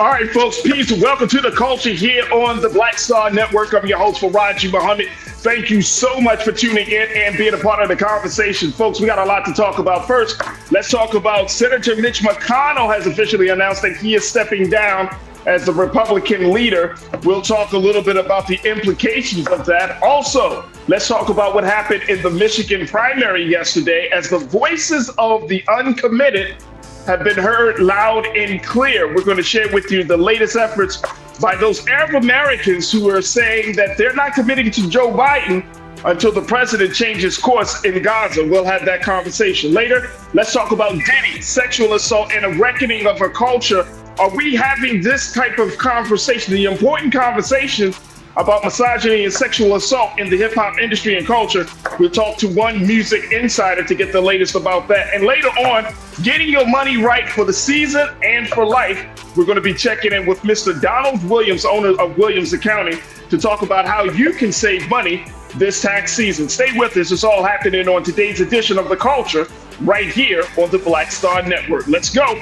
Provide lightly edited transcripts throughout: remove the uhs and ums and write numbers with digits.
All right, folks, peace and welcome to the culture here on the Black Star Network. I'm your host, Farajii. Thank you so much for tuning in and being a part of the conversation. Folks, we got a lot to talk about. First, let's talk about Senator Mitch McConnell has officially announced that he is stepping down as the Republican leader. We'll talk a little bit about the implications of that. Also, let's talk about what happened in the Michigan primary yesterday as the voices of the uncommitted have been heard loud and clear. We're going to share with you the latest efforts by those Arab Americans who are saying that they're not committing to Joe Biden until the president changes course in Gaza. We'll have that conversation later. Let's talk about Diddy, sexual assault, and a reckoning of a culture. Are we having this type of conversation, the important conversation about misogyny and sexual assault in the hip hop industry and culture? We'll talk to one music insider to get the latest about that. And later on, getting your money right for the season and for life, we're going to be checking in with Mr. Donald Williams, owner of Williams Accounting, to talk about how you can save money this tax season. Stay with us. It's all happening on today's edition of The Culture right here on the Black Star Network. Let's go.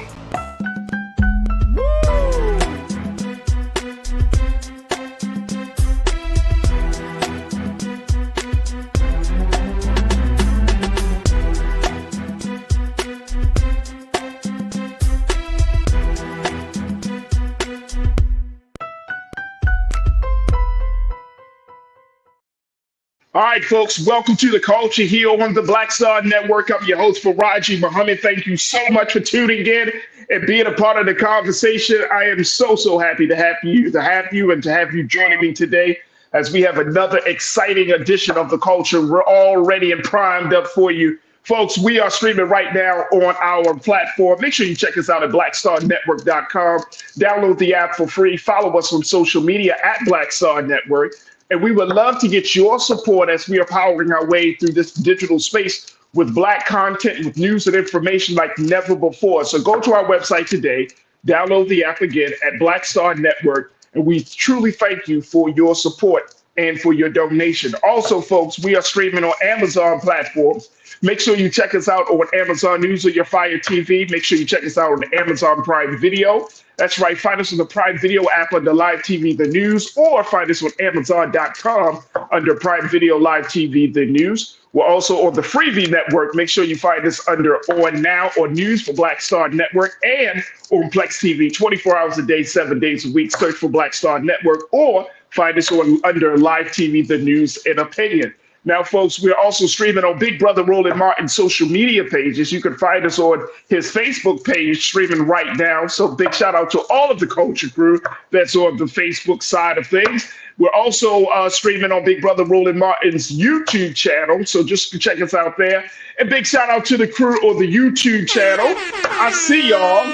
All right, folks, welcome to the culture here on the Black Star Network. I'm your host, Farajii. Thank you so much for tuning in and being a part of the conversation. I am so happy to have you and to have you joining me today as we have another exciting edition of the culture. We're all ready and primed up for you. Folks, we are streaming right now on our platform. Make sure you check us out at blackstarnetwork.com. Download the app for free. Follow us on social media at Black Star Network. And we would love to get your support as we are powering our way through this digital space with Black content, with news and information like never before. So go to our website today, download the app again at Black Star Network, and we truly thank you for your support and for your donation. Also, folks, we are streaming on Amazon platforms. Make sure you check us out on Amazon News or your Fire TV. Make sure you check us out on Amazon Prime Video. That's right. Find us on the Prime Video app under Live TV The News, or find us on Amazon.com under Prime Video Live TV The News. We're also on the Freevee Network. Make sure you find us under On Now or News for Black Star Network, and on Plex TV 24 hours a day, 7 days a week. Search for Black Star Network, or find us on under Live TV The News and Opinion. Now, folks, we're also streaming on Big Brother Roland Martin's social media pages. You can find us on his Facebook page streaming right now. So big shout out to all of the culture crew that's on the Facebook side of things. We're also streaming on Big Brother Roland Martin's YouTube channel. So just check us out there. And big shout out to the crew on the YouTube channel. I see y'all.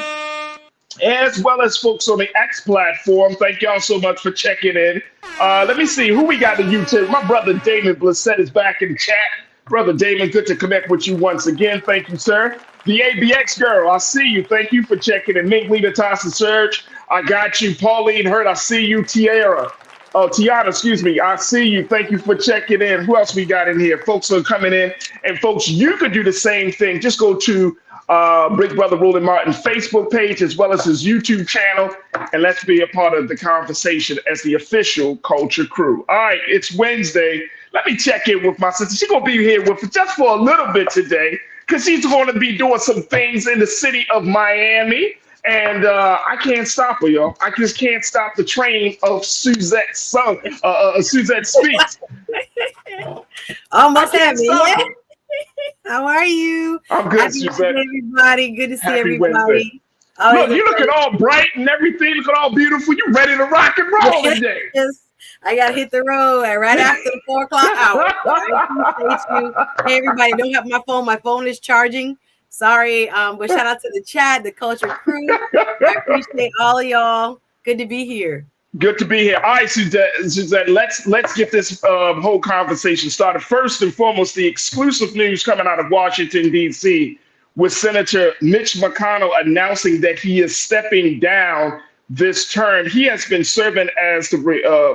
As well as folks on the X platform. Thank y'all so much for checking in. Let me see who we got on YouTube. My brother Damon Blissett is back in the chat. Brother Damon, good to connect with you once again. Thank you, sir. The ABX girl, I see you. Thank you for checking in. Mink Leader Tyson Surge, I got you. Pauline Hurt, I see you. Tiana, excuse me. I see you. Thank you for checking in. Who else we got in here? Folks are coming in. And folks, you could do the same thing. Just go to Big Brother Roland Martin's Facebook page as well as his YouTube channel, and let's be a part of the conversation as the official culture crew. All right, it's Wednesday. Let me check in with my sister. She's gonna be here with just for a little bit today because she's going to be doing some things in the city of Miami, and I can't stop her, y'all. I just can't stop the train of Suzette's song. Suzette Speaks. Almost had me. Yeah. How are you? I'm good, Happy Suzette. Everybody, good to see Happy everybody. Wednesday. Look, you looking all bright and everything, looking all beautiful. You ready to rock and roll today? Yes, I got to hit the road right after the 4 o'clock hour. I appreciate you. Hey, everybody, don't have my phone. My phone is charging. Sorry, but shout out to the chat, the culture crew. I appreciate all of y'all. Good to be here. Good to be here. All right, Suzette, let's get this whole conversation started. First and foremost, the exclusive news coming out of Washington, D.C., with Senator Mitch McConnell announcing that he is stepping down this term. He has been serving as the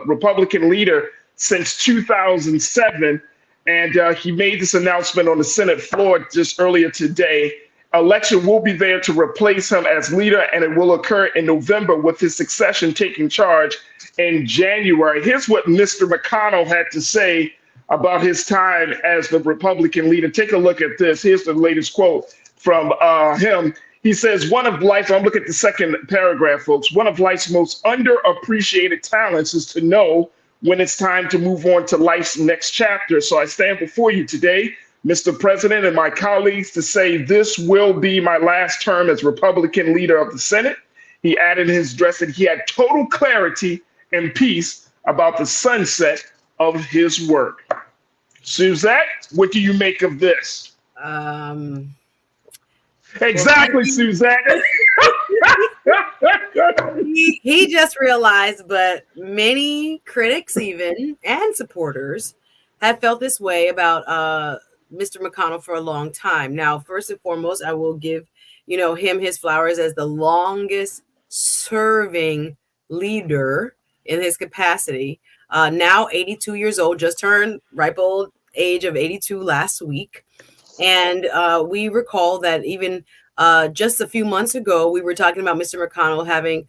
Republican leader since 2007, and he made this announcement on the Senate floor just earlier today. election will be there to replace him as leader, and it will occur in November with his succession taking charge in January. Here's what Mr. McConnell had to say about his time as the Republican leader. Take a look at this. Here's the latest quote from him. He says, one of life's, I'm looking at the second paragraph, folks, one of life's most underappreciated talents is to know when it's time to move on to life's next chapter. So I stand before you today, Mr. President, and my colleagues to say this will be my last term as Republican leader of the Senate. He added in his address that he had total clarity and peace about the sunset of his work. Suzette, what do you make of this? Exactly, Suzette. he just realized, but many critics even and supporters have felt this way about Mr. McConnell for a long time. Now, first and foremost, I will give him his flowers as the longest serving leader in his capacity. Now 82 years old, just turned ripe old age of 82 last week. And we recall that even just a few months ago, we were talking about Mr. McConnell having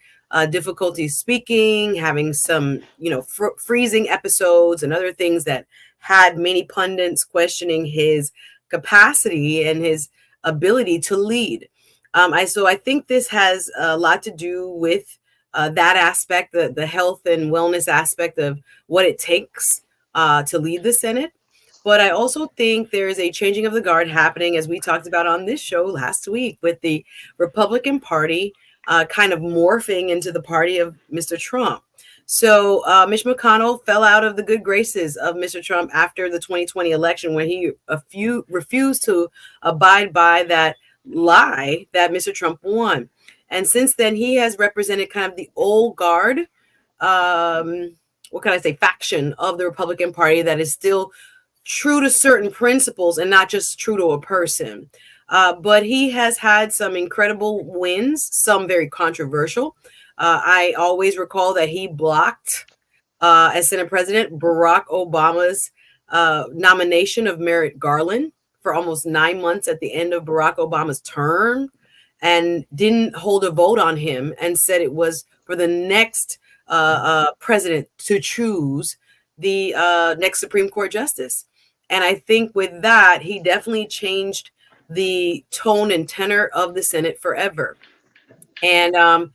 difficulty speaking, having some, freezing episodes and other things that had many pundits questioning his capacity and his ability to lead. So I think this has a lot to do with that aspect, the health and wellness aspect of what it takes to lead the Senate. But I also think there is a changing of the guard happening, as we talked about on this show last week, with the Republican Party kind of morphing into the party of Mr. Trump. So Mitch McConnell fell out of the good graces of Mr. Trump after the 2020 election, when he refused to abide by that lie that Mr. Trump won. And since then, he has represented kind of the old guard, faction of the Republican Party that is still true to certain principles and not just true to a person. But he has had some incredible wins, some very controversial. I always recall that he blocked, as Senate President, Barack Obama's nomination of Merrick Garland for almost 9 months at the end of Barack Obama's term, and didn't hold a vote on him, and said it was for the next president to choose the next Supreme Court justice. And I think with that, he definitely changed the tone and tenor of the Senate forever. And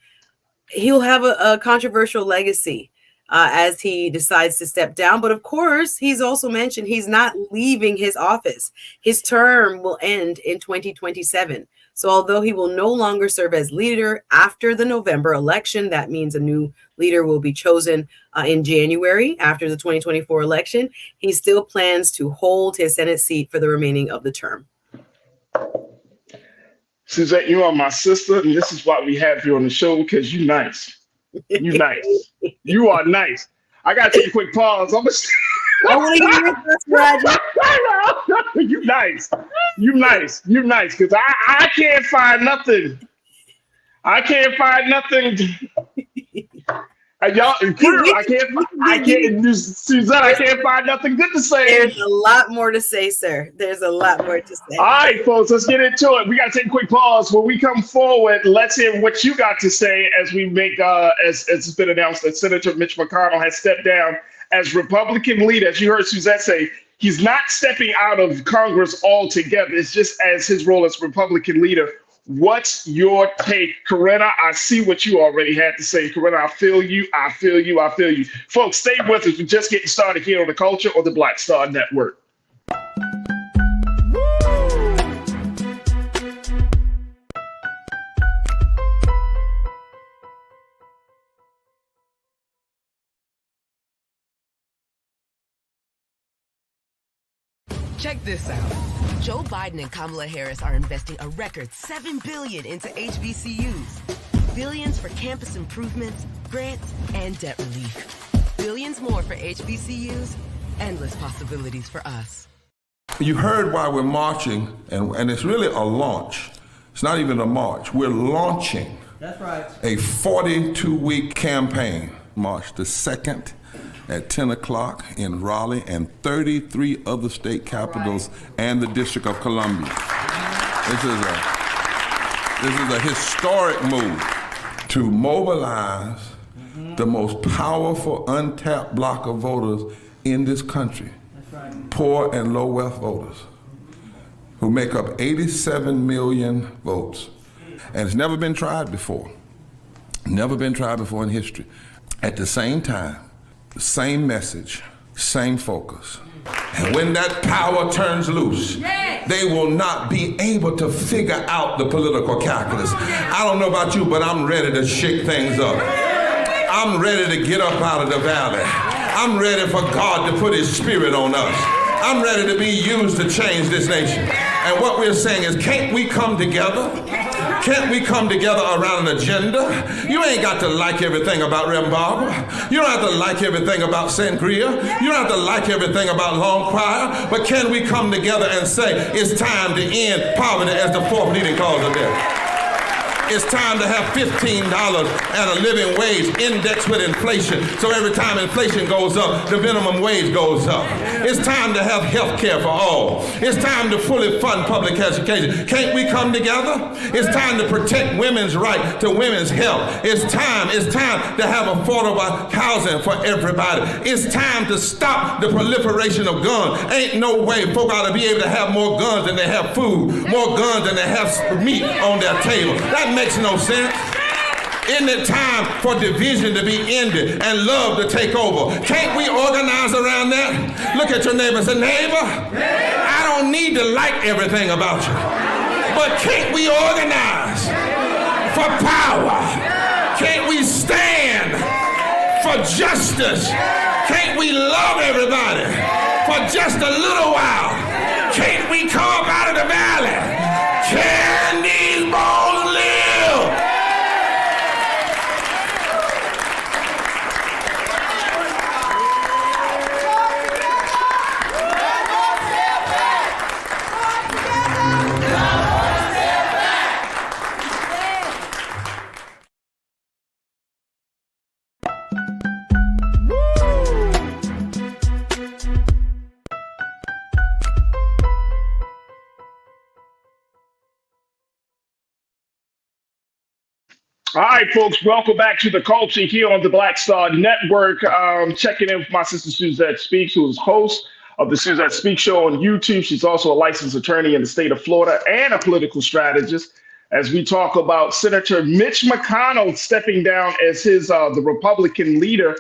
he'll have a controversial legacy as he decides to step down. But of course, he's also mentioned he's not leaving his office. His term will end in 2027. So although he will no longer serve as leader after the November election, that means a new leader will be chosen in January after the 2024 election, he still plans to hold his Senate seat for the remaining of the term. Suzette, you are my sister, and this is why we have you on the show, because you nice. You nice. You are nice. I got to take a quick pause. I want to hear this, You nice. You nice. You nice. Because I can't find nothing. I can't find nothing. Y'all, Suzette, I can't find nothing good to say. There's a lot more to say, sir. There's a lot more to say. All right, folks, let's get into it. We got to take a quick pause. When we come forward, let's hear what you got to say as we make, as it's been announced that Senator Mitch McConnell has stepped down as Republican leader. As you heard Suzette say, he's not stepping out of Congress altogether. It's just as his role as Republican leader. What's your take? Corinna, I see what you already had to say. Corinna, I feel you. I feel you. I feel you. Folks, stay with us. We're just getting started here on The Culture or the Black Star Network. Check this out. Joe Biden and Kamala Harris are investing a record $7 billion into HBCUs. Billions for campus improvements, grants, and debt relief. Billions more for HBCUs. Endless possibilities for us. You heard why we're marching, and it's really a launch. It's not even a march. We're launching. That's right. A 42-week campaign. March the 2nd at 10 o'clock in Raleigh and 33 other state capitals and the District of Columbia. This is This is a historic move to mobilize the most powerful untapped block of voters in this country, poor and low wealth voters, who make up 87 million votes. And it's never been tried before. Never been tried before in history. At the same time, the same message, same focus. And when that power turns loose, they will not be able to figure out the political calculus. I don't know about you, but I'm ready to shake things up. I'm ready to get up out of the valley. I'm ready for God to put his spirit on us. I'm ready to be used to change this nation. And what we're saying is, can't we come together? Can't we come together around an agenda? You ain't got to like everything about Rembaba. You don't have to like everything about Sangria. You don't have to like everything about Long Choir. But can we come together and say, it's time to end poverty as the fourth leading cause of death? It's time to have $15 and a living wage indexed with inflation. So every time inflation goes up, the minimum wage goes up. It's time to have health care for all. It's time to fully fund public education. Can't we come together? It's time to protect women's right to women's health. It's time to have affordable housing for everybody. It's time to stop the proliferation of guns. Ain't no way folk ought to be able to have more guns than they have food, more guns than they have meat on their table. That makes no sense. Isn't it time for division to be ended and love to take over? Can't we organize around that? Look at your neighbor and say, neighbor, I don't need to like everything about you, but can't we organize for power? Can't we stand for justice? Can't we love everybody for just a little while? Can't we come up out of the valley? Can these bones live? All right, folks, welcome back to the culture here on the Black Star Network. Checking in with my sister Suzette Speaks, who is host of the Suzette Speaks Show on YouTube. She's also a licensed attorney in the state of Florida and a political strategist. As we talk about Senator Mitch McConnell stepping down as the Republican leader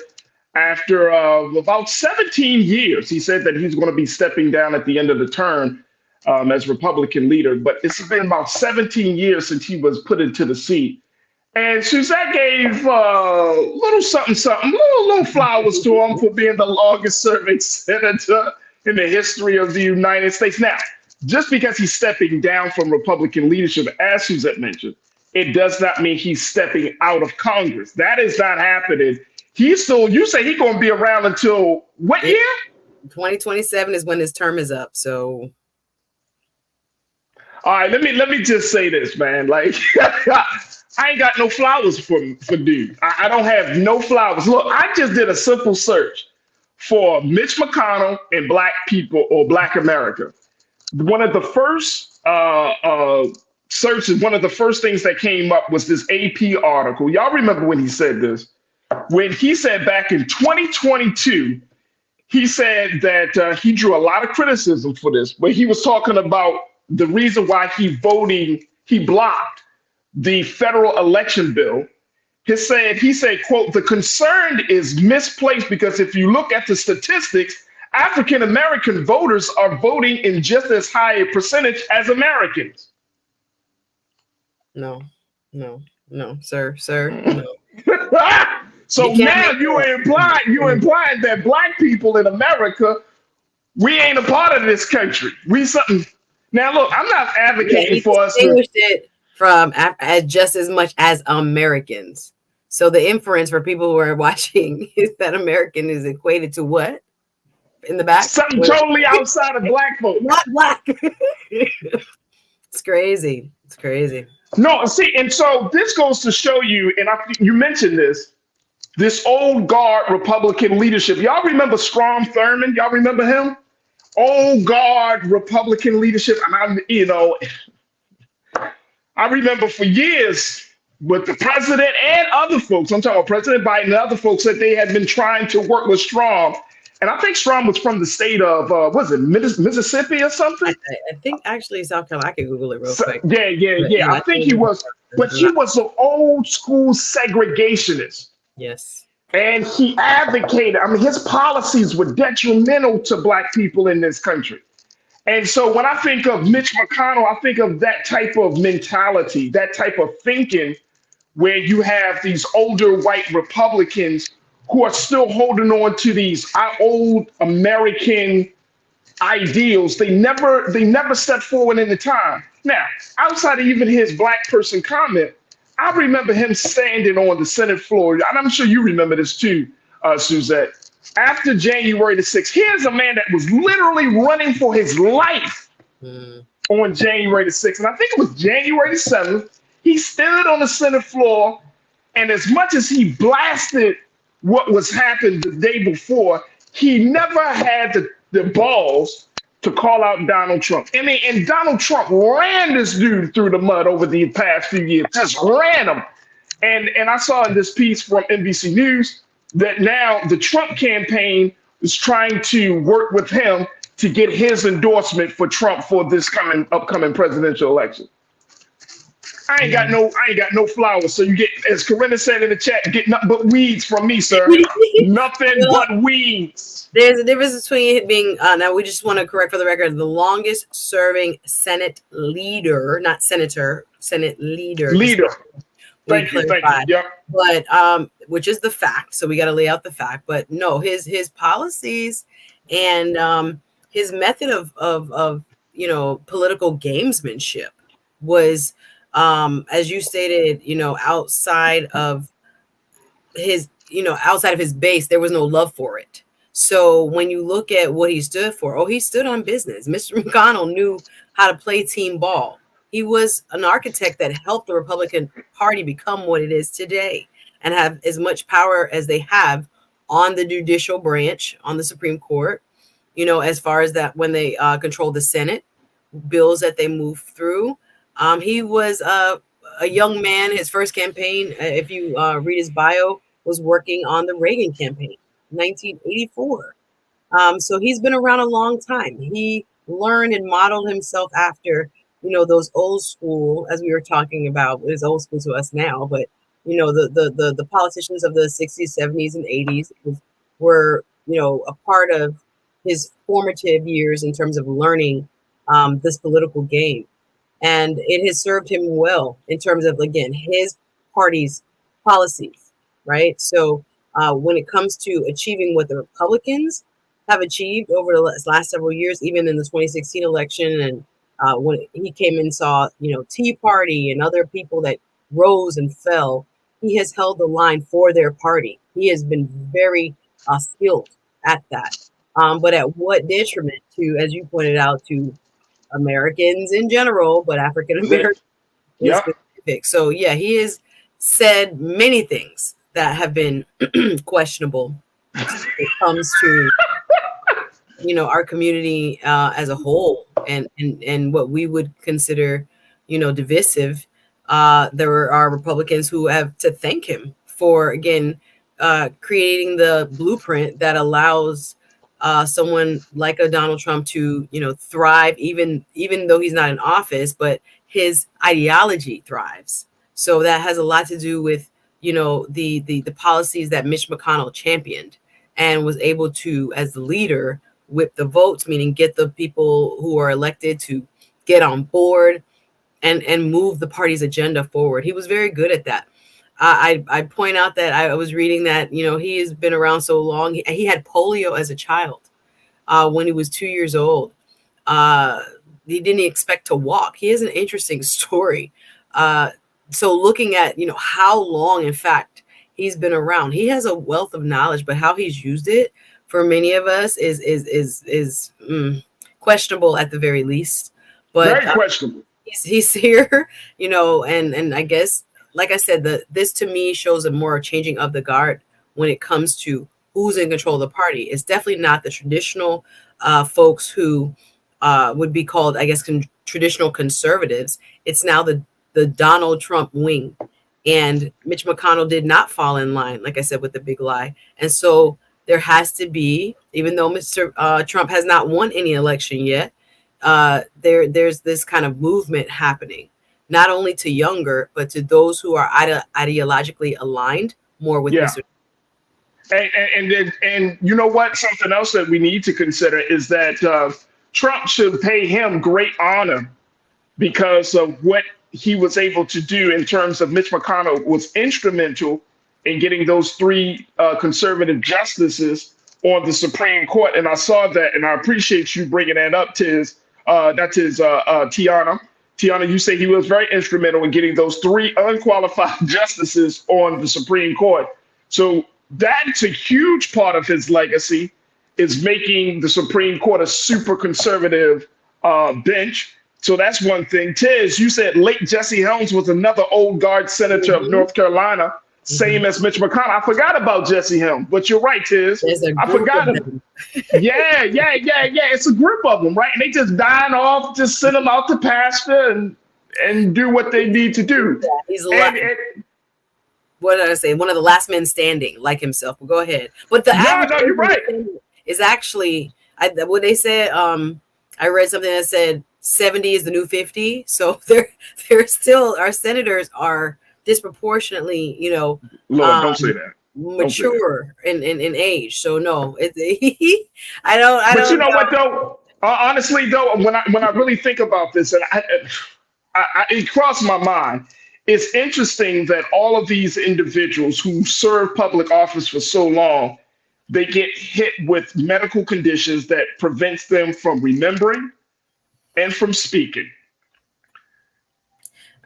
after about 17 years. He said that he's going to be stepping down at the end of the term as Republican leader, but it's been about 17 years since he was put into the seat. And Suzette gave little something, little flowers to him for being the longest serving senator in the history of the United States. Now, just because he's stepping down from Republican leadership, as Suzette mentioned, it does not mean he's stepping out of Congress. That is not happening. He's still, you say he's going to be around until what year? 2027 is when his term is up. So. All right, let me just say this, man. Like, I ain't got no flowers for dude. I don't have no flowers. Look, I just did a simple search for Mitch McConnell and Black people or Black America. One of the first searches, one of the first things that came up was this AP article. Y'all remember when he said this? When he said back in 2022, he said that he drew a lot of criticism for this, but he was talking about the reason why he blocked the federal election bill. He said, quote, the concern is misplaced because if you look at the statistics, African-American voters are voting in just as high a percentage as Americans. No, sir, no. So now you implying that Black people in America, we ain't a part of this country. We something. Now look, I'm not advocating for us to it from as just as much as Americans. So the inference for people who are watching is that American is equated to what? In the back? Something totally outside of Black folk. Not Black. It's crazy. It's crazy. No, see, and so this goes to show you, and you mentioned this old guard Republican leadership. Y'all remember Strom Thurmond? Y'all remember him? Old guard Republican leadership. And I remember for years with the president and other folks, I'm talking about President Biden and other folks, that they had been trying to work with Strom. And I think Strom was from the state of, was it Mississippi or something? I think actually South Carolina. I can Google it real quick. Yeah, yeah, But yeah. yeah, I I think think he it was, but he was an old school segregationist. yes. And he advocated, I mean, his policies were detrimental to Black people in this country. And so when I think of Mitch McConnell, I think of that type of mentality, that type of thinking, where you have these older white Republicans who are still holding on to these old American ideals. They never stepped forward in the time. Now, outside of even his Black person comment, I remember him standing on the Senate floor, and I'm sure you remember this too, Suzette. After January the 6th, here's a man that was literally running for his life on January the 6th. And I think it was January the 7th. He stood on the Senate floor, and as much as he blasted what was happened the day before, he never had the balls to call out Donald Trump. I mean, and Donald Trump ran this dude through the mud over the past few years, just ran him. And I saw in this piece from NBC News that now the Trump campaign is trying to work with him to get his endorsement for Trump for this upcoming presidential election. I ain't got no flowers. So you get, as Corinna said in the chat, get nothing but weeds from me, sir. Nothing but weeds. There's a difference between it being now we just want to correct for the record, the longest serving Senate leader, not senator, Senate leader. Thank you. Yep. But which is the fact. So we got to lay out the fact. But no, his policies and his method of political gamesmanship was as you stated, outside of his base, there was no love for it. So when you look at what he stood for, he stood on business. Mr. McConnell knew how to play team ball. He was an architect that helped the Republican Party become what it is today and have as much power as they have on the judicial branch, on the Supreme Court, as far as that when they control the Senate, bills that they move through. He was a young man. His first campaign, if you read his bio, was working on the Reagan campaign, 1984. So he's been around a long time. He learned and modeled himself after, those old school, as we were talking about, is old school to us now, but the politicians of the 60s, 70s, and 80s were, a part of his formative years in terms of learning this political game. And it has served him well in terms of, again, his party's policies, right? So when it comes to achieving what the Republicans have achieved over the last several years, even in the 2016 election, and when he came and saw, Tea Party and other people that rose and fell, he has held the line for their party. He has been very skilled at that. But at what detriment to, as you pointed out, to Americans in general, but African Americans in specific. So yeah, he has said many things that have been questionable when it comes to our community as a whole, and what we would consider divisive. There are Republicans who have to thank him for, again, creating the blueprint that allows someone like a Donald Trump to, thrive, even though he's not in office, but his ideology thrives. So that has a lot to do with, the policies that Mitch McConnell championed and was able to, as the leader, whip the votes, meaning get the people who are elected to get on board and move the party's agenda forward. He was very good at that. I point out that I was reading that, he has been around so long. He had polio as a child when he was 2 years old. He didn't expect to walk. He has an interesting story. So looking at, how long, in fact, he's been around, he has a wealth of knowledge, but how he's used it for many of us is questionable at the very least. But very questionable. He's here, and I guess, like I said, this to me shows a more changing of the guard when it comes to who's in control of the party. It's definitely not the traditional folks who would be called, I guess, traditional conservatives. It's now the the Donald Trump wing. And Mitch McConnell did not fall in line, like I said, with the big lie. And so there has to be, even though Mr. Trump has not won any election yet, there's this kind of movement happening, not only to younger, but to those who are ideologically aligned more with Mr. And you know what? Something else that we need to consider is that Trump should pay him great honor because of what he was able to do in terms of Mitch McConnell was instrumental in getting those 3 conservative justices on the Supreme Court. And I saw that, and I appreciate you bringing that up, Tiz. That's Tiana. Tiana, you say he was very instrumental in getting those 3 unqualified justices on the Supreme Court. So that's a huge part of his legacy, is making the Supreme Court a super conservative bench. So that's one thing. Tiz, you said late Jesse Helms was another old guard senator of North Carolina, same as Mitch McConnell. I forgot about Jesse Helms, but you're right, Tiz. I forgot him. Yeah. It's a group of them, right? And they just dying off, just send them out to pasture and do what they need to do. Yeah, he's what did I say? One of the last men standing, like himself. Well, go ahead. But the average you're right. Is actually what they said. I read something that said 70 is the new 50. So they're still, our senators are disproportionately, Lord, don't say that. Mature in age. So no, I don't. But you know what though? Honestly though, when I really think about this, and it crossed my mind. It's interesting that all of these individuals who serve public office for so long, they get hit with medical conditions that prevents them from remembering and from speaking.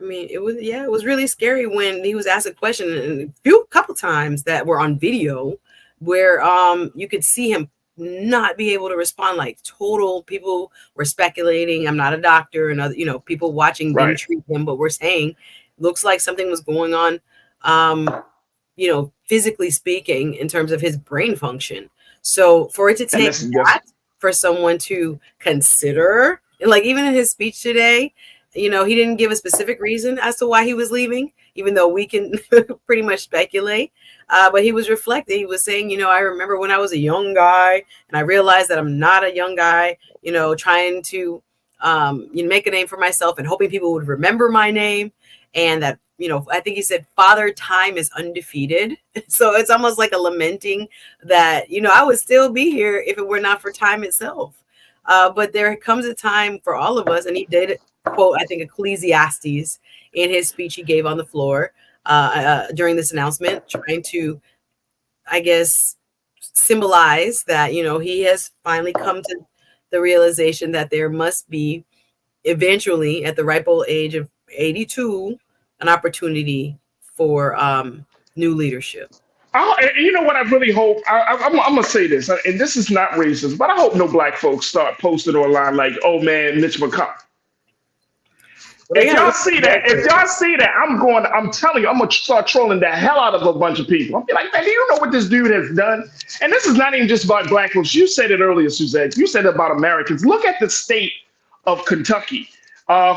I mean, it was really scary when he was asked a question a couple times that were on video where you could see him not be able to respond. Like total people were speculating. I'm not a doctor, and other, people watching them treat him, but we're saying looks like something was going on, physically speaking, in terms of his brain function. So for it to take that for someone to consider, like even in his speech today, he didn't give a specific reason as to why he was leaving, even though we can pretty much speculate. But he was reflecting. He was saying, I remember when I was a young guy and I realized that I'm not a young guy, trying to make a name for myself and hoping people would remember my name. And that, I think he said, Father Time is undefeated. So it's almost like a lamenting that, I would still be here if it were not for time itself. But there comes a time for all of us. And he did quote, I think, Ecclesiastes in his speech he gave on the floor during this announcement, trying to, I guess, symbolize that, he has finally come to the realization that there must be eventually at the ripe old age of 82, an opportunity for new leadership. You know what I really hope? I'm going to say this, and this is not racist, but I hope no black folks start posting online like, oh man, Mitch McConnell. If y'all see that, I'm telling you, I'm going to start trolling the hell out of a bunch of people. I'll be like, man, do you know what this dude has done? And this is not even just about black folks. You said it earlier, Suzette. You said it about Americans. Look at the state of Kentucky.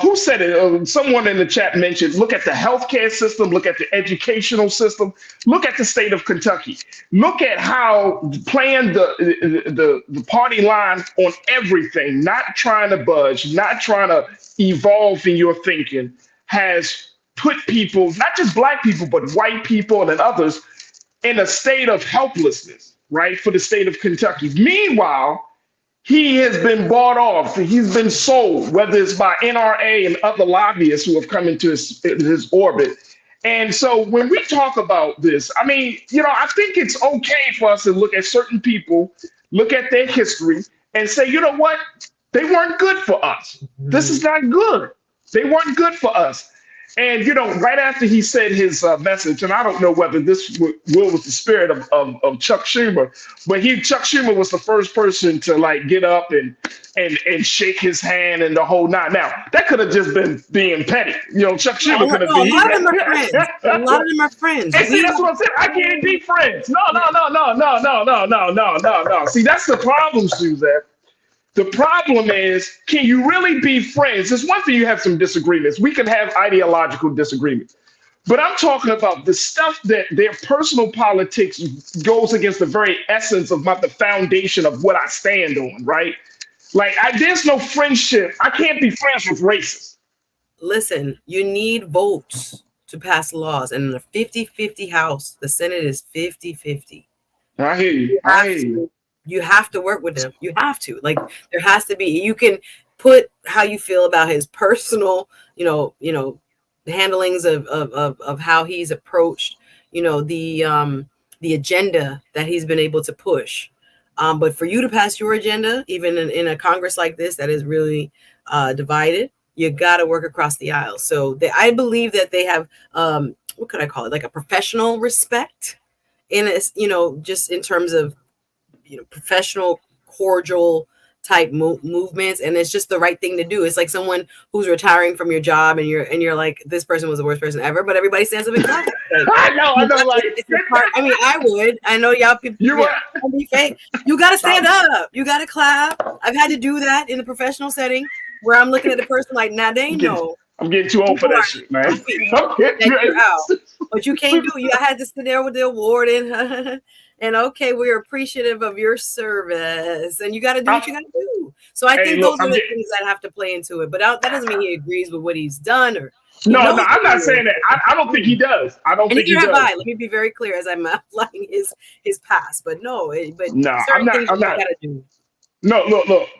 Who said it? Someone in the chat mentioned, look at the healthcare system, look at the educational system, look at the state of Kentucky. Look at how playing the party line on everything, not trying to budge, not trying to evolve in your thinking, has put people, not just black people, but white people and others, in a state of helplessness, right, for the state of Kentucky. Meanwhile, he has been bought off. He's been sold, whether it's by NRA and other lobbyists who have come into his orbit. And so when we talk about this, I mean, I think it's okay for us to look at certain people, look at their history, and say, you know what? They weren't good for us. This is not good. They weren't good for us. And, right after he said his message, and I don't know whether this was the spirit of Chuck Schumer, but Chuck Schumer was the first person to get up and shake his hand and the whole nine. Now, that could have just been being petty. Chuck Schumer could have been. A lot of them are friends. A lot of them are friends. And see, that's what I'm saying. I can't be friends. No. See, that's the problem, Suzette. The problem is, can you really be friends? It's one thing you have some disagreements. We can have ideological disagreements. But I'm talking about the stuff that their personal politics goes against the very essence of the foundation of what I stand on, right? Like, there's no friendship. I can't be friends with racists. Listen, you need votes to pass laws. And in the 50-50 House, the Senate is 50-50. I hear you. You have to work with them. You have to. Like, there has to be. You can put how you feel about his personal, handlings of how he's approached, the agenda that he's been able to push. But for you to pass your agenda, even in a Congress like this that is really divided, you got to work across the aisle. So I believe that they have, what could I call it? Like a professional respect in it, just in terms of, professional, cordial type movements, and it's just the right thing to do. It's like someone who's retiring from your job, and you're like, this person was the worst person ever, but everybody stands up and claps. Like, I know. Like, I mean, I would. I know y'all people. Don't be fake. You got to stand up. You got to clap. I've had to do that in a professional setting where I'm looking at the person like, nah, they know. I'm getting too old for that shit, man. You're out. But you can't do. I had to sit there with the award and okay, we're appreciative of your service, and you got to do what you got to do. So I think those are the things that have to play into it. But that doesn't mean he agrees with what he's done, or no, I'm not saying that. I don't think he does. I don't think he does. Let me be very clear as I'm outlining his past. But no, I'm not. Gotta do. No,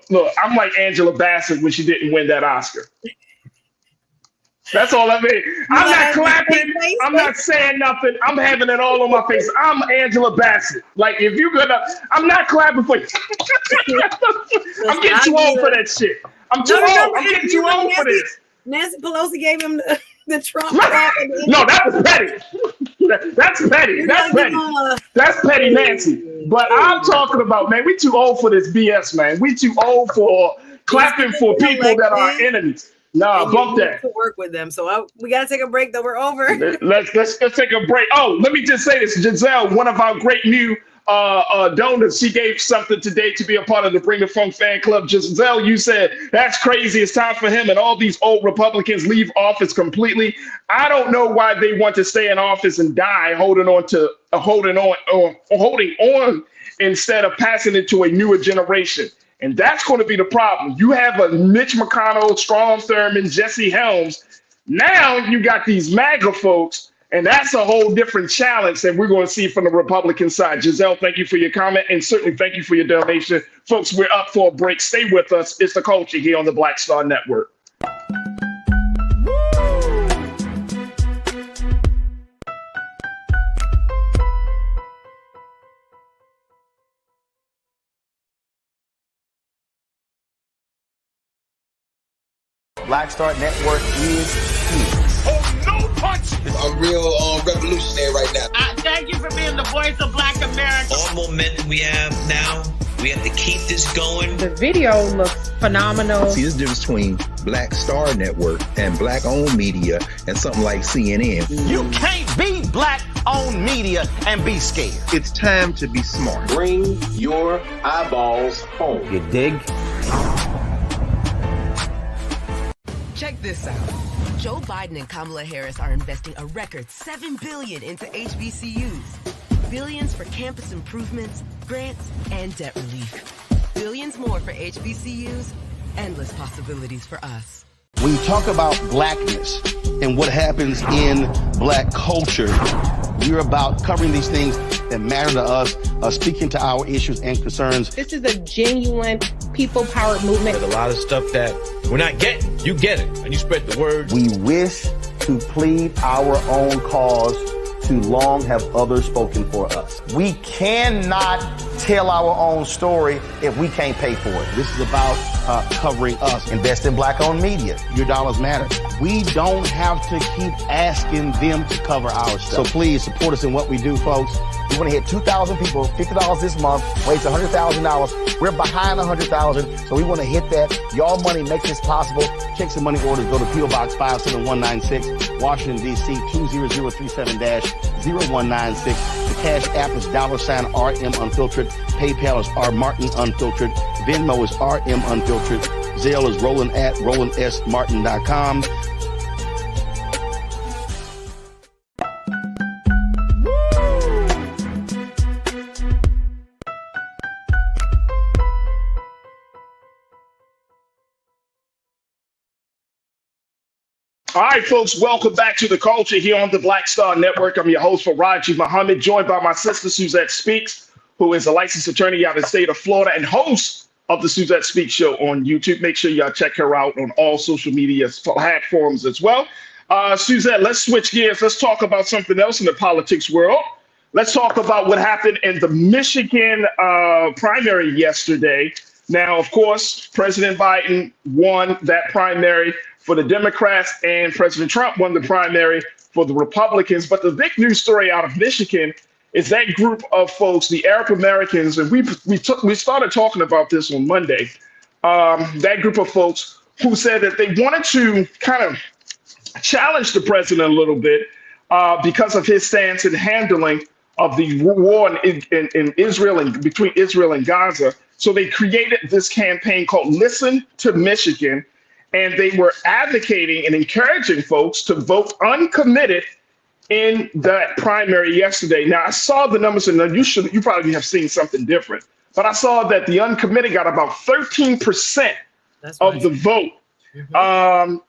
look. I'm like Angela Bassett when she didn't win that Oscar. That's all I mean. I'm not clapping. I'm not saying nothing. I'm having it all on my face. I'm Angela Bassett. Like, if you're gonna, I'm not clapping for you. I'm getting too old for that shit. I'm too old. I'm getting too old for this. Nancy Pelosi gave him the Trump. No, that was petty. That's petty. That's petty. That's petty, Nancy. But I'm talking about, man, we too old for this BS, man. We too old for clapping for people that are enemies. No, bump that. To work with them, so we gotta take a break. Though we're over. Let's take a break. Oh, let me just say this, Giselle, one of our great new donors, she gave something today to be a part of the Bring the Funk fan club. Giselle, you said that's crazy. It's time for him and all these old Republicans leave office completely. I don't know why they want to stay in office and die holding on instead of passing it to a newer generation. And that's going to be the problem. You have a Mitch McConnell, Strom Thurmond, Jesse Helms. Now you got these MAGA folks, and that's a whole different challenge that we're going to see from the Republican side. Giselle, thank you for your comment, and certainly thank you for your donation. Folks, we're up for a break. Stay with us. It's The Culture here on the Black Star Network. Black Star Network is here. Oh, no punch! I'm real revolutionary right now. Thank you for being the voice of Black America. All momentum we have now, we have to keep this going. The video looks phenomenal. See, there's a difference between Black Star Network and black-owned media and something like CNN. You can't be black-owned media and be scared. It's time to be smart. Bring your eyeballs home. You dig? Check this out. Joe Biden and Kamala Harris are investing a record $7 billion into HBCUs. Billions for campus improvements, grants, and debt relief. Billions more for HBCUs. Endless possibilities for us. When you talk about blackness and what happens in black culture, you're about covering these things that matter to us, speaking to our issues and concerns. This is a genuine people-powered movement. There's a lot of stuff that we're not getting. You get it, and you spread the word. We wish to plead our own cause. Too long have others spoken for us. We cannot tell our own story if we can't pay for it. This is about covering us. Invest in black-owned media. Your dollars matter. We don't have to keep asking them to cover our stuff. So please support us in what we do, folks. We want to hit 2,000 people, $50 this month, raise $100,000. We're behind 100,000, so we want to hit that. Y'all money make this possible. Checks and money orders go to P.O. Box 57196, Washington, D.C. 20037-0196. The Cash App is $RM Unfiltered. PayPal is R Martin Unfiltered. Venmo is RM Unfiltered. Zelle is Roland at RolandSMartin.com. All right, folks, welcome back to The Culture here on the Black Star Network. I'm your host, Farajii Muhammad, joined by my sister, Suzette Speaks, who is a licensed attorney out of the state of Florida and host of the Suzette Speaks Show on YouTube. Make sure y'all check her out on all social media platforms as well. Suzette, let's switch gears. Let's talk about something else in the politics world. Let's talk about what happened in the Michigan primary yesterday. Now, of course, President Biden won that primary for the Democrats, and President Trump won the primary for the Republicans. But the big news story out of Michigan is that group of folks, the Arab Americans, and we started talking about this on Monday, that group of folks who said that they wanted to kind of challenge the president a little bit because of his stance in handling of the war in Israel and between Israel and Gaza. So they created this campaign called Listen to Michigan, and they were advocating and encouraging folks to vote uncommitted in that primary yesterday. Now, I saw the numbers, and you probably have seen something different, but I saw that the uncommitted got about 13% of the vote.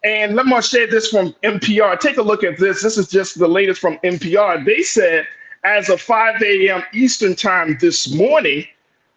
And let me share this from NPR. Take a look at this. This is just the latest from NPR. They said as of 5 a.m. Eastern time this morning,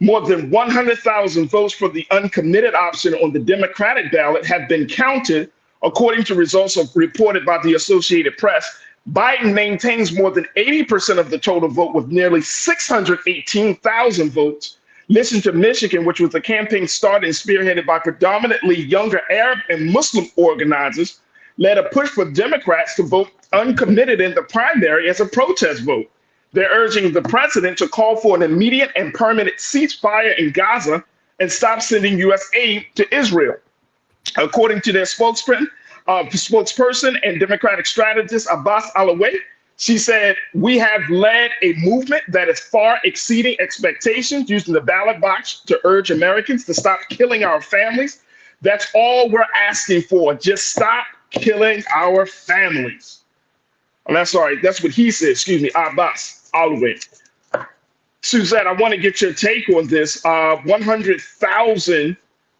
more than 100,000 votes for the uncommitted option on the Democratic ballot have been counted, according to results reported by the Associated Press. Biden maintains more than 80% of the total vote with nearly 618,000 votes. Listen to Michigan, which was a campaign started and spearheaded by predominantly younger Arab and Muslim organizers, led a push for Democrats to vote uncommitted in the primary as a protest vote. They're urging the president to call for an immediate and permanent ceasefire in Gaza and stop sending U.S. aid to Israel. According to their spokesperson and Democratic strategist Abbas Alaway, she said, "We have led a movement that is far exceeding expectations, using the ballot box to urge Americans to stop killing our families. That's all we're asking for. Just stop killing our families." And that's what he said, Abbas Alaway. Suzette, I want to get your take on this. 100,000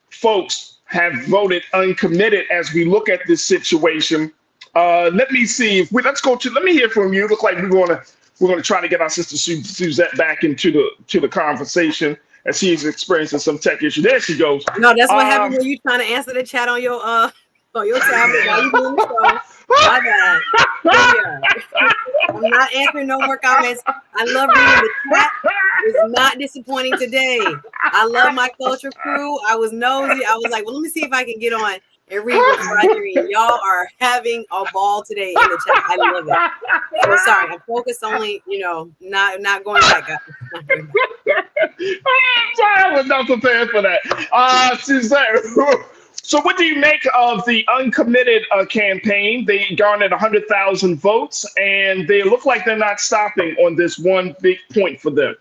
folks have voted uncommitted as we look at this situation. Let me see if let me hear from you. Look like we're gonna try to get our sister Suzette back into the conversation as she's experiencing some tech issue. There she goes. No, that's what happened when you trying to answer the chat on your tablet while you doing the show. My bad. Yeah. I'm not answering no more comments. I love reading the chat. It's not disappointing today. I love my culture crew. I was nosy. I was like, well, let me see if I can get on and read what you're reading. Y'all are having a ball today in the chat. I love it. So sorry, I'm focused only, not going back up. Sorry, I was not prepared for that. Suzette, so what do you make of the uncommitted campaign? They garnered 100,000 votes, and they look like they're not stopping on this one big point for them.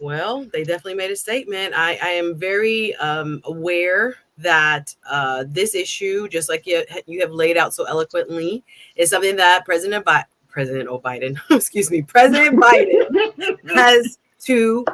Well, they definitely made a statement. I am very aware that this issue, just like you have laid out so eloquently, is something that President Biden has to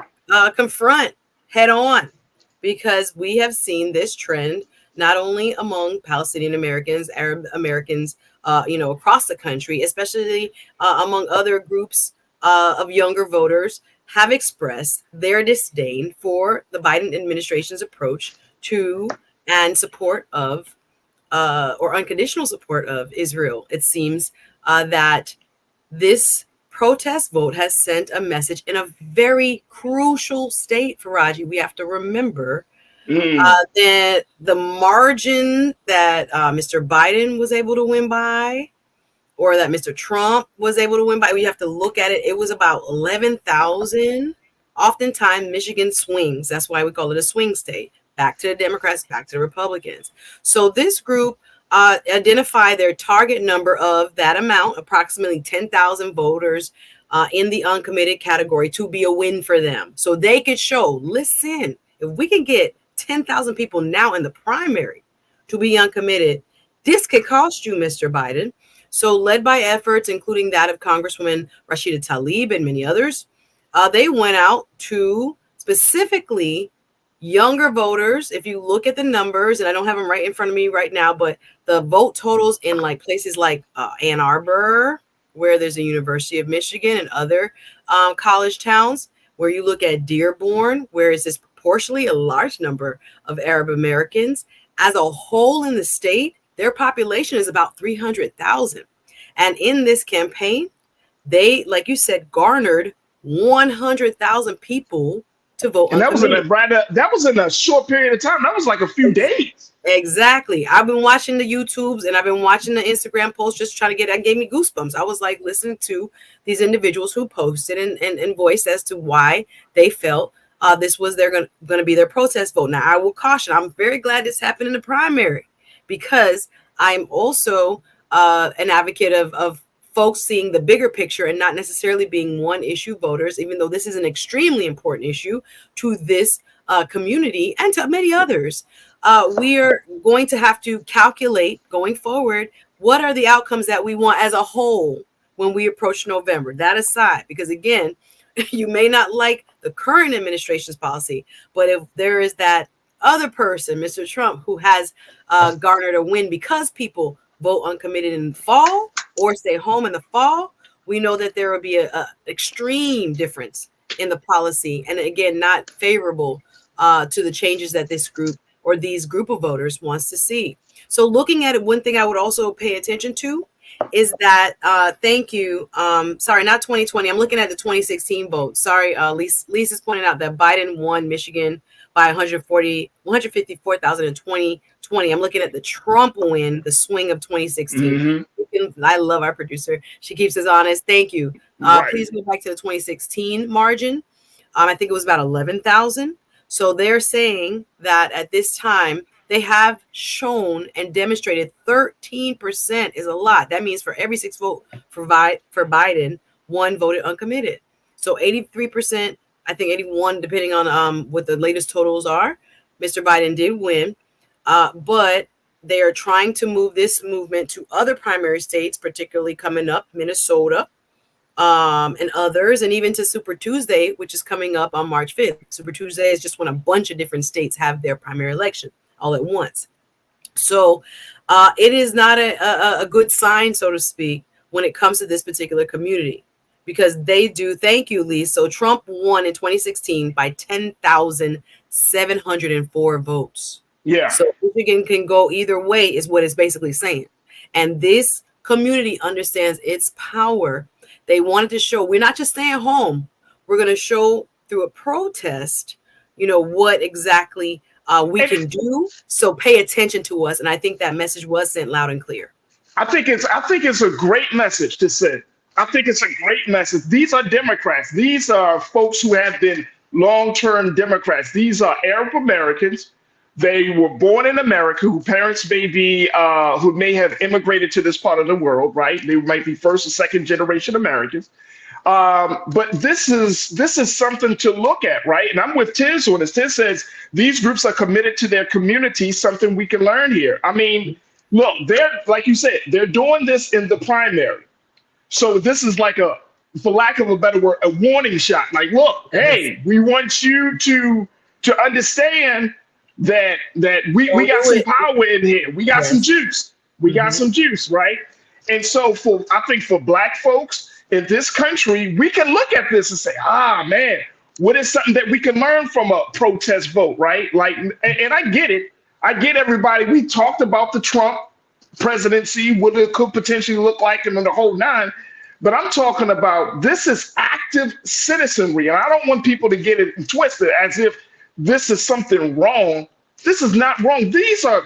confront head on, because we have seen this trend not only among Palestinian Americans, Arab Americans, across the country, especially among other groups of younger voters, have expressed their disdain for the Biden administration's approach to and support of or unconditional support of Israel. It seems that this protest vote has sent a message in a very crucial state, Farajii. We have to remember the margin that Mr. Biden was able to win by, or that Mr. Trump was able to win by. We have to look at it. It was about 11,000. Oftentimes, Michigan swings. That's why we call it a swing state. Back to the Democrats, back to the Republicans. So this group identify their target number of that amount, approximately 10,000 voters in the uncommitted category, to be a win for them. So they could show, listen, if we can get 10,000 people now in the primary to be uncommitted, this could cost you, Mr. Biden. So led by efforts, including that of Congresswoman Rashida Tlaib and many others, they went out to specifically younger voters. If you look at the numbers, and I don't have them right in front of me right now, but the vote totals in like places like Ann Arbor, where there's a University of Michigan, and other college towns, where you look at Dearborn, where is disproportionately a large number of Arab Americans. As a whole in the state, their population is about 300,000. And in this campaign, they, like you said, garnered 100,000 people to vote. And that was in a short period of time. That was like a few days. Exactly. I've been watching the YouTubes and I've been watching the Instagram posts, just trying to get, that gave me goosebumps. I was like listening to these individuals who posted and voiced as to why they felt this was going to be their protest vote. Now, I will caution, I'm very glad this happened in the primary, because I'm also an advocate of folks seeing the bigger picture and not necessarily being one issue voters, even though this is an extremely important issue to this community and to many others. We are going to have to calculate going forward, what are the outcomes that we want as a whole when we approach November. That aside, because again, you may not like the current administration's policy, but if there is that other person, Mr. Trump, who has garnered a win because people vote uncommitted in the fall or stay home in the fall, we know that there will be a extreme difference in the policy, and again, not favorable to the changes that this group or these group of voters wants to see. So looking at it, one thing I would also pay attention to is that, thank you, sorry, not 2020, I'm looking at the 2016 vote. Sorry, Lisa's pointing out that Biden won Michigan by 154,000 in 2020. I'm looking at the Trump win, the swing of 2016. I love our producer. She keeps us honest. Thank you. Please go back to the 2016 margin. I think it was about 11,000. So they're saying that at this time, they have shown and demonstrated 13% is a lot. That means for every 6 vote for Biden, 1 voted uncommitted. So 83%, I think 81, depending on what the latest totals are, Mr. Biden did win. But they are trying to move this movement to other primary states, particularly coming up, Minnesota, and others, and even to Super Tuesday, which is coming up on March 5th. Super Tuesday is just when a bunch of different states have their primary election all at once. So it is not a good sign, so to speak, when it comes to this particular community, because they do, thank you, Lee. So Trump won in 2016 by 10,704 votes. Yeah. So Michigan can go either way is what it's basically saying. And this community understands its power. They wanted to show we're not just staying home. We're going to show through a protest, what exactly we can do. So pay attention to us. And I think that message was sent loud and clear. I think it's a great message to send. I think it's a great message. These are Democrats. These are folks who have been long-term Democrats. These are Arab Americans. They were born in America, whose parents may be, who may have immigrated to this part of the world, right? They might be first or second generation Americans. But this is something to look at, right? And I'm with Tiz on this. Tiz says these groups are committed to their community, something we can learn here. I mean, look, they're, like you said, they're doing this in the primary. So this is like for lack of a better word, a warning shot. Like, look, hey, we want you to understand that we got some power in here. We got some juice. We got some juice, right? And so I think for Black folks in this country, we can look at this and say, man, what is something that we can learn from a protest vote, right? Like, and I get it. I get everybody. We talked about the Trump presidency, what it could potentially look like, and the whole 9. But I'm talking about this is active citizenry. And I don't want people to get it twisted as if this is something wrong. This is not wrong.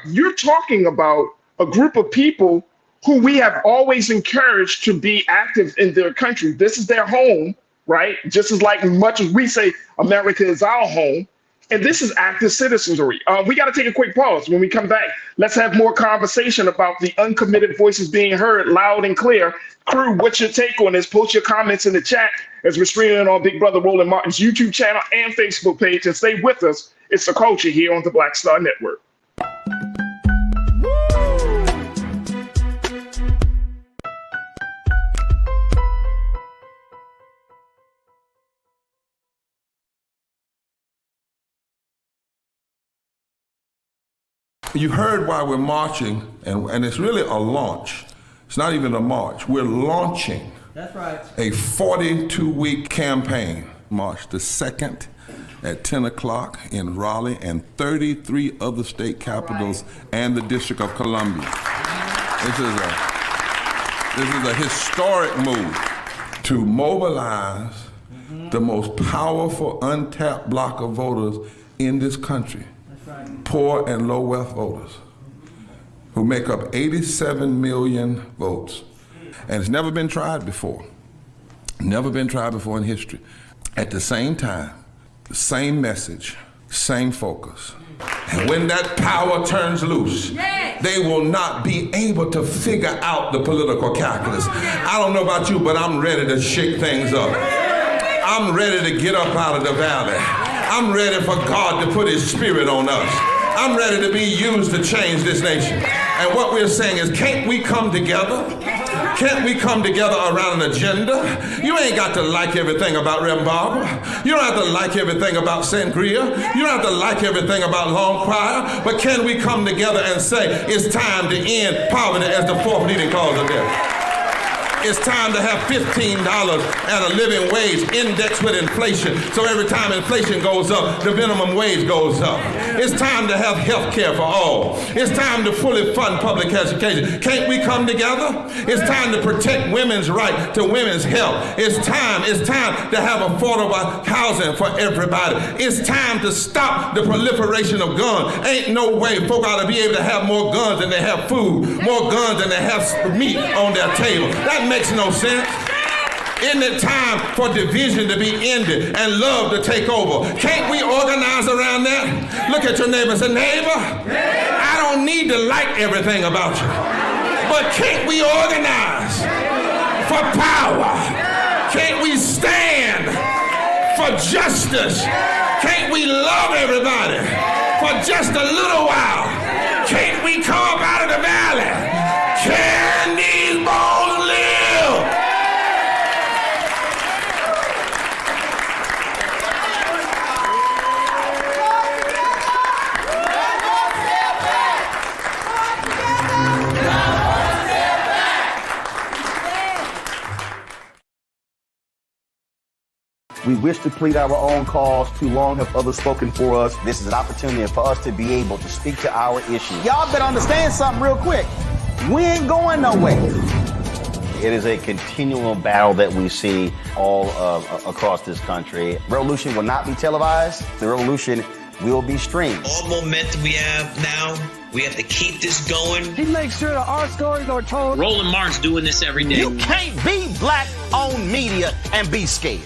You're talking about a group of people who we have always encouraged to be active in their country. This is their home, right? Just as much as we say America is our home. And this is active citizenry. We got to take a quick pause. When we come back, let's have more conversation about the uncommitted voices being heard loud and clear. Crew, what's your take on this? Post your comments in the chat as we're streaming on Big Brother Roland Martin's YouTube channel and Facebook page. And stay with us. It's The Culture here on the Black Star Network. You heard why we're marching, and it's really a launch. It's not even a march. We're launching. That's right. A 42-week campaign. March the 2nd at 10 o'clock in Raleigh and 33 other state capitals and the District of Columbia. This is a historic move to mobilize the most powerful untapped block of voters in this country. Poor and low wealth voters who make up 87 million votes. And it's never been tried before. Never been tried before in history. At the same time, the same message, same focus. And when that power turns loose, they will not be able to figure out the political calculus. I don't know about you, but I'm ready to shake things up. I'm ready to get up out of the valley. I'm ready for God to put his spirit on us. I'm ready to be used to change this nation. And what we're saying is, can't we come together? Can't we come together around an agenda? You ain't got to like everything about Rembaba. You don't have to like everything about Sangria. You don't have to like everything about Long Choir. But can we come together and say, it's time to end poverty as the fourth leading cause of death? It's time to have $15 and a living wage indexed with inflation. So every time inflation goes up, the minimum wage goes up. It's time to have health care for all. It's time to fully fund public education. Can't we come together? It's time to protect women's right to women's health. It's time to have affordable housing for everybody. It's time to stop the proliferation of guns. Ain't no way folk ought to be able to have more guns than they have food, more guns than they have meat on their table. That makes no sense. Isn't it time for division to be ended and love to take over? Can't we organize around that? Look at your neighbor and say, neighbor, I don't need to like everything about you, but can't we organize for power? Can't we stand for justice? Can't we love everybody for just a little while? Can't we come up out of the valley? Can these bones live? We wish to plead our own cause. Too long have others spoken for us. This is an opportunity for us to be able to speak to our issues. Y'all better understand something real quick. We ain't going nowhere. It is a continual battle that we see all across this country. Revolution will not be televised. The revolution will be streamed. All momentum we have now, we have to keep this going. He makes sure that our stories are told. Roland Martin's doing this every day. You can't be black-owned media and be scared.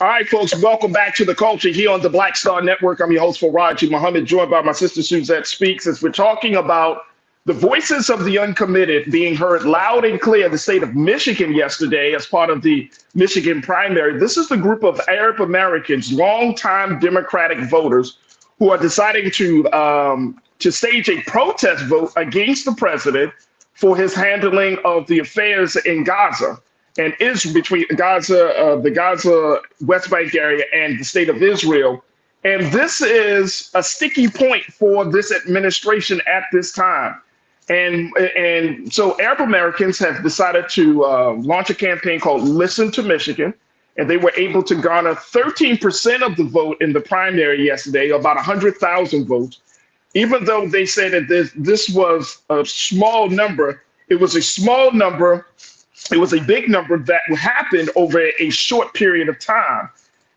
All right, folks, welcome back to The Culture here on the Black Star Network. I'm your host, Farajii Muhammad, joined by my sister Suzette Speaks, as we're talking about the voices of the uncommitted being heard loud and clear in the state of Michigan yesterday as part of the Michigan primary. This is the group of Arab Americans, longtime Democratic voters, who are deciding to stage a protest vote against the president for his handling of the affairs in Gaza. And is between Gaza, the Gaza West Bank area and the state of Israel. And this is a sticky point for this administration at this time. And so Arab Americans have decided to launch a campaign called Listen to Michigan. And they were able to garner 13% of the vote in the primary yesterday, about 100,000 votes. Even though they said that this was a small number, it was a small number It was a big number that happened over a short period of time.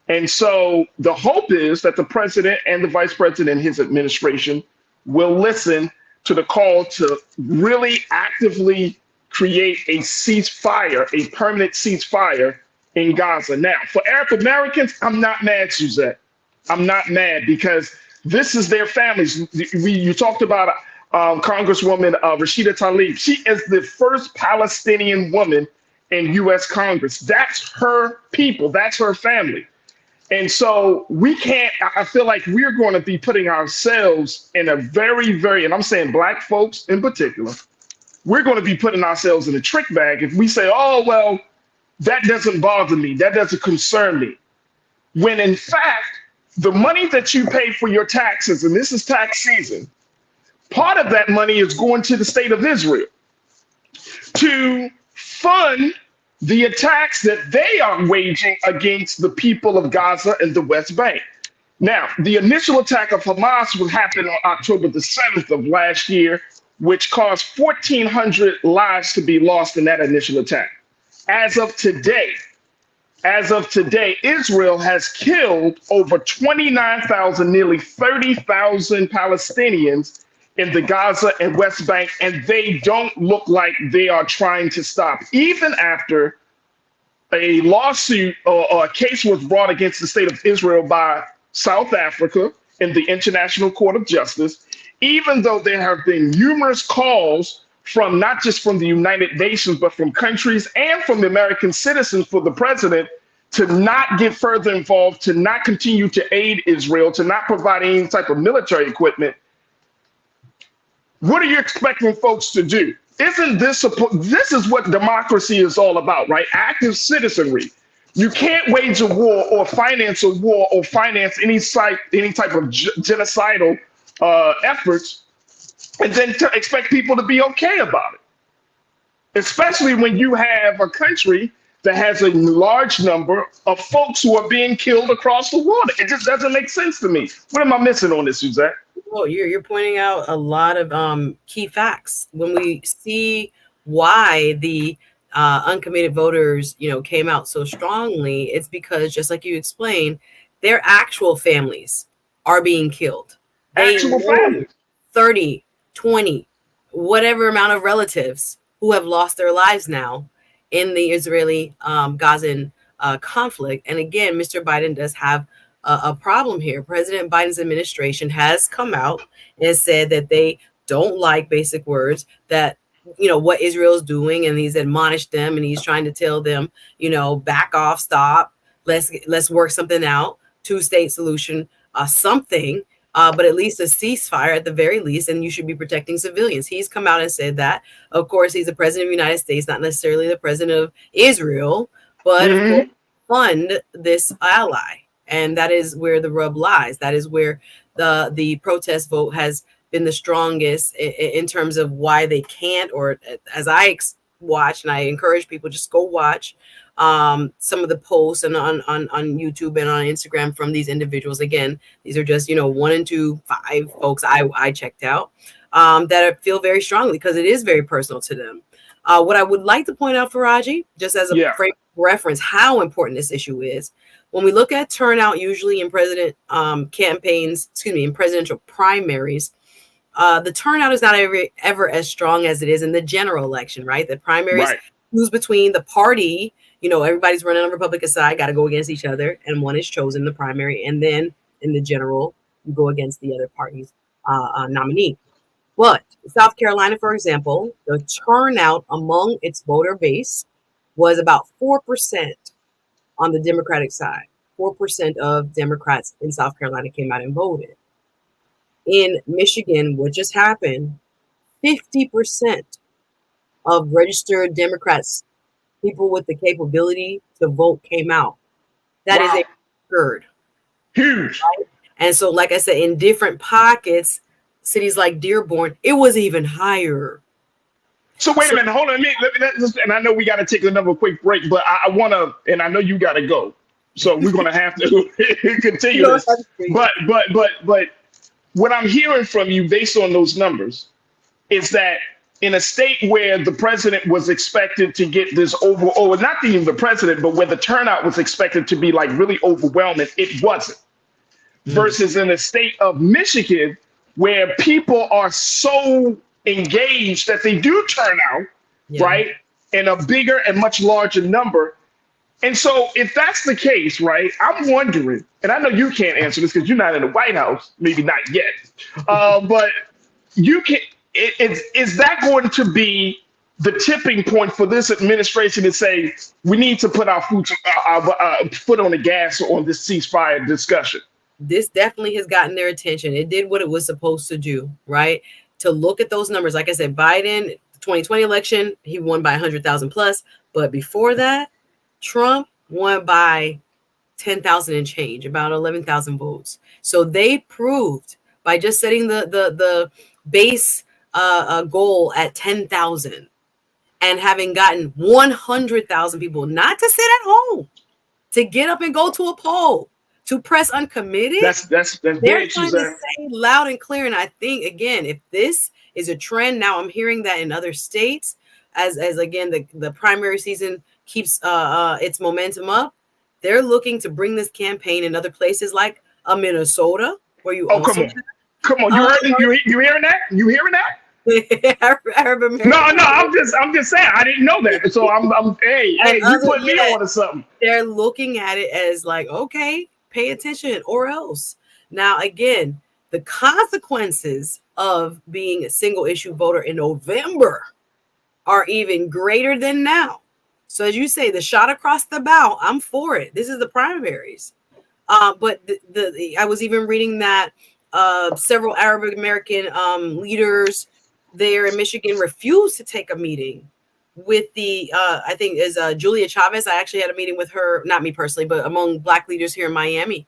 And so the hope is that the president and the vice president and his administration will listen to the call to really actively create a ceasefire, a permanent ceasefire in Gaza. Now, for Arab Americans, I'm not mad, Suzette. I'm not mad because this is their families. You talked about Congresswoman Rashida Tlaib. She is the first Palestinian woman in U.S. Congress. That's her people. That's her family. And so we can't, I feel like we're going to be putting ourselves in a very, very, and I'm saying black folks in particular, we're going to be putting ourselves in a trick bag if we say, oh, well, that doesn't bother me. That doesn't concern me. When in fact, the money that you pay for your taxes, and this is tax season, part of that money is going to the state of Israel to fund the attacks that they are waging against the people of Gaza and the West Bank. Now, the initial attack of Hamas will happen on October the 7th of last year, which caused 1,400 lives to be lost in that initial attack. As of today, Israel has killed over 29,000, nearly 30,000 Palestinians in the Gaza and West Bank, and they don't look like they are trying to stop. Even after a lawsuit or a case was brought against the state of Israel by South Africa in the International Court of Justice, even though there have been numerous calls from not just from the United Nations, but from countries and from the American citizens for the president to not get further involved, to not continue to aid Israel, to not provide any type of military equipment. What are you expecting folks to do? Isn't this this is what democracy is all about, right? Active citizenry. You can't wage a war or finance a war or finance any type of genocidal efforts and then to expect people to be okay about it. Especially when you have a country that has a large number of folks who are being killed across the water. It just doesn't make sense to me. What am I missing on this, Suzette? Well, you're pointing out a lot of key facts. When we see why the uncommitted voters, came out so strongly, it's because, just like you explained, their actual families are being killed. Actual families. 30, 20, whatever amount of relatives who have lost their lives now in the Israeli-Gazan conflict. And again, Mr. Biden does have a problem here. President Biden's administration has come out and said that they don't like basic words, that what Israel's doing, and he's admonished them and he's trying to tell them, back off, stop, let's work something out, two-state solution, something, but at least a ceasefire at the very least, and you should be protecting civilians. He's come out and said that. Of course, he's the president of the United States, not necessarily the president of Israel, but of course, fund this ally. And that is where the rub lies. That is where the protest vote has been the strongest in terms of why they can't, or as I watch, and I encourage people, just go watch some of the posts and on YouTube and on Instagram from these individuals. Again, these are just, 1 and 2, 5 folks I checked out that feel very strongly because it is very personal to them. What I would like to point out, Farajii, just as a frame of reference, how important this issue is. When we look at turnout, usually in in presidential primaries, the turnout is not ever as strong as it is in the general election, right? The primaries choose between the party, everybody's running on the Republican side, got to go against each other, and one is chosen in the primary. And then in the general, you go against the other party's nominee. But South Carolina, for example, the turnout among its voter base was about 4%. On the Democratic side, 4% of Democrats in South Carolina came out and voted. In Michigan, what just happened, 50% of registered Democrats, people with the capability to vote, came out. That is a record. Huge. Right? And so, like I said, in different pockets, cities like Dearborn, it was even higher. So wait a minute, hold on. And I know we got to take another quick break, but I want to, and I know you got to go. So we're going to have to continue this. But what I'm hearing from you based on those numbers is that in a state where the president was expected to get this or not even the president, but where the turnout was expected to be like really overwhelming, it wasn't. Versus in the state of Michigan, where people are so engaged that they do turn out, right, in a bigger and much larger number. And so if that's the case, right, I'm wondering, and I know you can't answer this because you're not in the White House, maybe not yet, but you can. Is that going to be the tipping point for this administration to say we need to put our foot on the gas on this ceasefire discussion? This definitely has gotten their attention. It did what it was supposed to do, right? To look at those numbers. Like I said, Biden, the 2020 election, he won by 100,000 plus. But before that, Trump won by 10,000 and change, about 11,000 votes. So they proved by just setting the base goal at 10,000 and having gotten 100,000 people not to sit at home, to get up and go to a poll, to press uncommitted. That's they're trying to say loud and clear. And I think, again, if this is a trend, now I'm hearing that in other states, as again the primary season keeps its momentum up, they're looking to bring this campaign in other places like Minnesota, where you also come on, you hearing that? You hearing that? No, I'm just saying I didn't know that. So I'm hey, you put me on to something. They're looking at it as like, okay, pay attention or else. Now, again, the consequences of being a single issue voter in November are even greater than now. So as you say, the shot across the bow, I'm for it. This is the primaries. But I was even reading that several Arab American leaders there in Michigan refused to take a meeting with the, I think is Julia Chavez. I actually had a meeting with her, not me personally, but among Black leaders here in Miami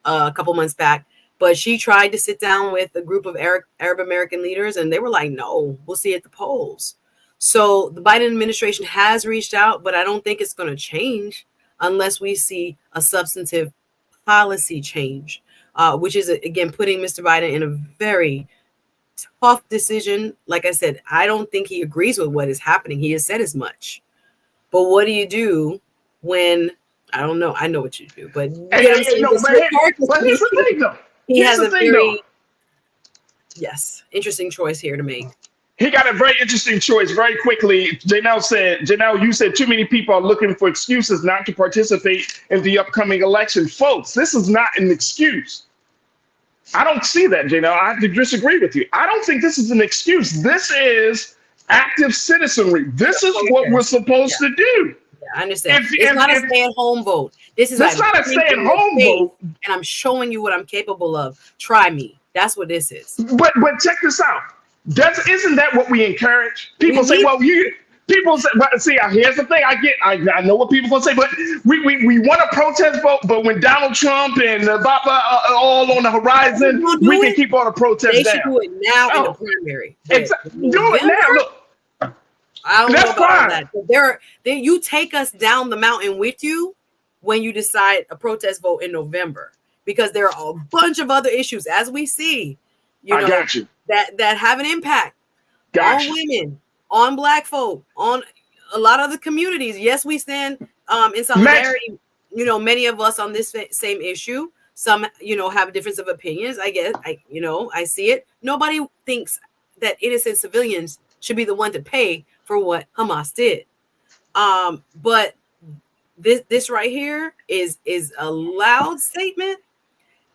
a couple months back. But she tried to sit down with a group of Arab American leaders, and they were like, no, we'll see at the polls. So the Biden administration has reached out, but I don't think it's going to change unless we see a substantive policy change, which is, again, putting Mr. Biden in a very tough decision. Like I said, I don't think he agrees with what is happening. He has said as much. But what do you do when, I don't know. I know what you do, but here's the thing, though. He has a very, interesting choice here to make. He got a very interesting choice very quickly. Janelle, you said too many people are looking for excuses not to participate in the upcoming election. Folks, this is not an excuse. I don't see that, Janelle. I have to disagree with you. I don't think this is an excuse. This is active citizenry. This is what we're supposed to do. Yeah, I understand. It's not a stay-at-home vote. This is not a stay-at-home vote. And I'm showing you what I'm capable of. Try me. That's what this is. But check this out. Isn't that what we encourage? People say, well, people say, well, see, here's the thing. I know what people gonna say, but we want a protest vote. But when Donald Trump and Baba are all on the horizon, we can keep all the protests down. They should do it now in the primary. Do it now. Look, I don't know about that. But you take us down the mountain with you when you decide a protest vote in November, because there are a bunch of other issues, as we see. I got you. That have an impact on women, on Black folk, on a lot of the communities. Yes, we stand in solidarity, many of us on this same issue. Some, have a difference of opinions. I guess, I see it. Nobody thinks that innocent civilians should be the one to pay for what Hamas did. But this right here is a loud statement.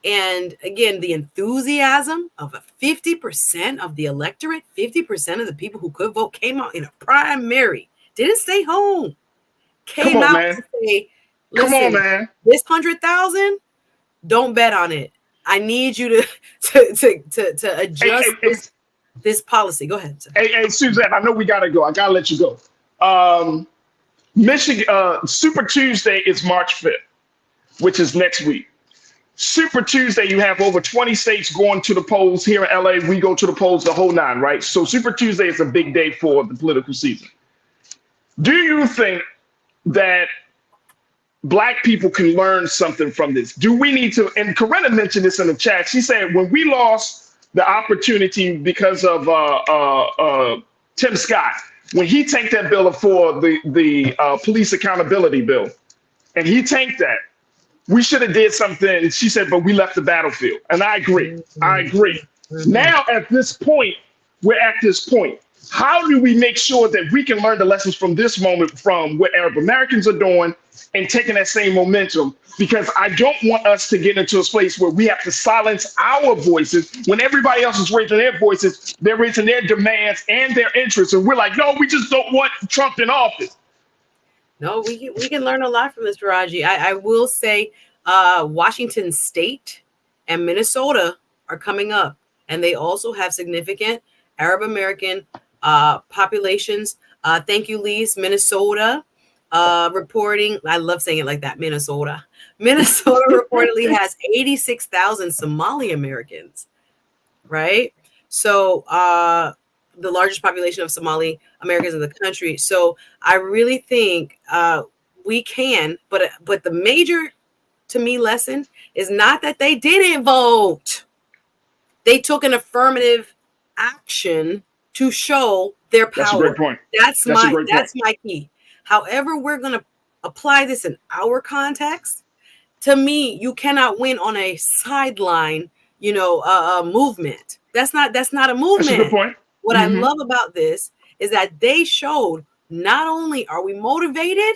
And again, the enthusiasm of 50% of the electorate, 50% of the people who could vote came out in a primary, didn't stay home, came out to say, listen, come on, man. This 100,000, don't bet on it. I need you to adjust this policy. Go ahead. Hey, Suzanne, I know we got to go. I got to let you go. Michigan, Super Tuesday is March 5th, which is next week. Super Tuesday, you have over 20 states going to the polls. Here in LA, we go to the polls the whole nine, right? So Super Tuesday is a big day for the political season. Do you think that Black people can learn something from this? Do we need to, and Corinna mentioned this in the chat, she said when we lost the opportunity because of Tim Scott, when he tanked that bill for the police accountability bill, and he tanked that, we should have did something. She said, but we left the battlefield. And I agree. I agree. Now, at this point, we're at this point. How do we make sure that we can learn the lessons from this moment, from what Arab Americans are doing, and taking that same momentum? Because I don't want us to get into a place where we have to silence our voices when everybody else is raising their voices, they're raising their demands and their interests. And we're like, no, we just don't want Trump in office. No, we can learn a lot from this, Farajii. I will say Washington State and Minnesota are coming up, and they also have significant Arab American populations. Thank you, Lise. Minnesota reporting, I love saying it like that, Minnesota reportedly has 86,000 Somali Americans, right? So the largest population of Somali Americans in the country. So I really think we can, but the major, to me, lesson is not that they didn't vote. They took an affirmative action to show their power. That's a great point. That's my key. However, we're going to apply this in our context. To me, you cannot win on a sideline, movement. That's not a movement. That's a good point. What I love about this is that they showed not only are we motivated,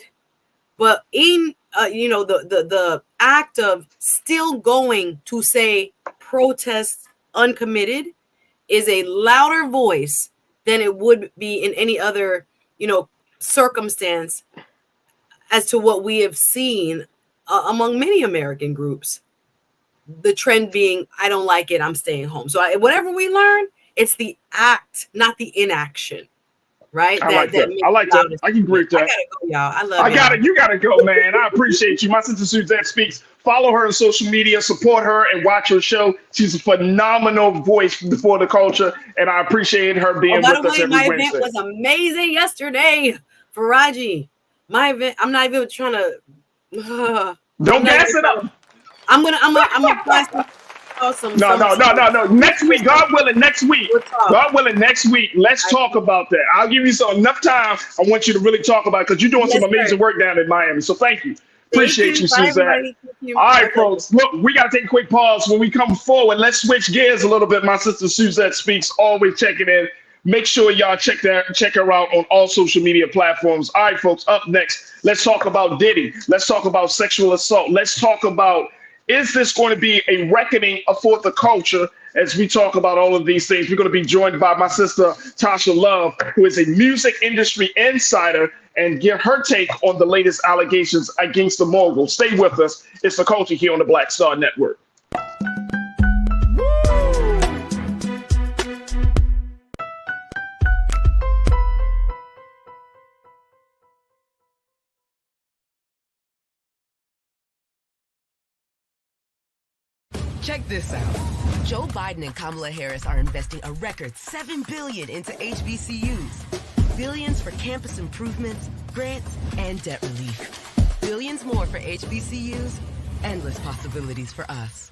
but in the act of still going to say protest uncommitted is a louder voice than it would be in any other circumstance as to what we have seen among many American groups. The trend being, I don't like it, I'm staying home. So whatever we learn, it's the act, not the inaction, right? I like that. I can agree with that. I gotta go, y'all. I love y'all. You gotta go, man. I appreciate you. My sister Suzette Speaks. Follow her on social media, support her, and watch her show. She's a phenomenal voice for the culture, and I appreciate her being with us every Wednesday. My event was amazing yesterday, Farajii. My event. I'm not even trying to. Don't gas it up. I'm gonna fly some. No. Next week, God willing, next week. Let's talk about that. I'll give you enough time. I want you to really talk about it because you're doing some amazing work down in Miami. So thank you. Appreciate you, Suzette. All right, folks. Look, we got to take a quick pause. When we come forward, let's switch gears a little bit. My sister Suzette Speaks, always checking in. Make sure y'all check her out on all social media platforms. All right, folks, up next, let's talk about Diddy. Let's talk about sexual assault. Let's talk about, is this going to be a reckoning for the culture as we talk about all of these things? We're going to be joined by my sister, Tasha Love, who is a music industry insider, and give her take on the latest allegations against the mogul. Stay with us. It's The Culture here on the Black Star Network. Check this out. Joe Biden and Kamala Harris are investing a record $7 billion into HBCUs. Billions for campus improvements, grants, and debt relief. Billions more for HBCUs. Endless possibilities for us.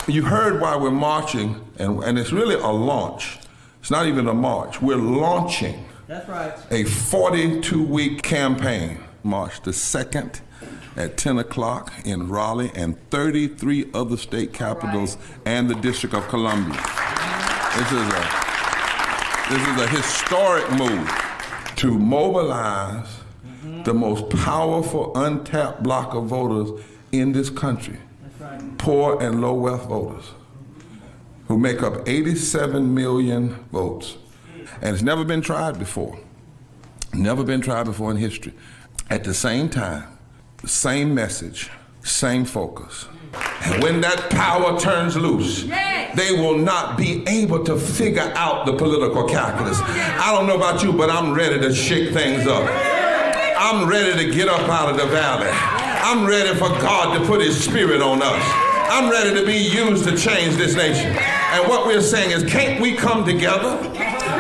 You heard why we're marching, and it's really a launch. It's not even a march. We're launching. That's right. A 42-week campaign. March the 2nd at 10 o'clock in Raleigh and 33 other state capitals and the District of Columbia. This is a historic move to mobilize the most powerful untapped block of voters in this country. That's right. Poor and low wealth voters who make up 87 million votes. And it's never been tried before. Never been tried before in history. At the same time, same message, same focus. And when that power turns loose, they will not be able to figure out the political calculus. I don't know about you, but I'm ready to shake things up. I'm ready to get up out of the valley. I'm ready for God to put his spirit on us. I'm ready to be used to change this nation. And what we're saying is, can't we come together?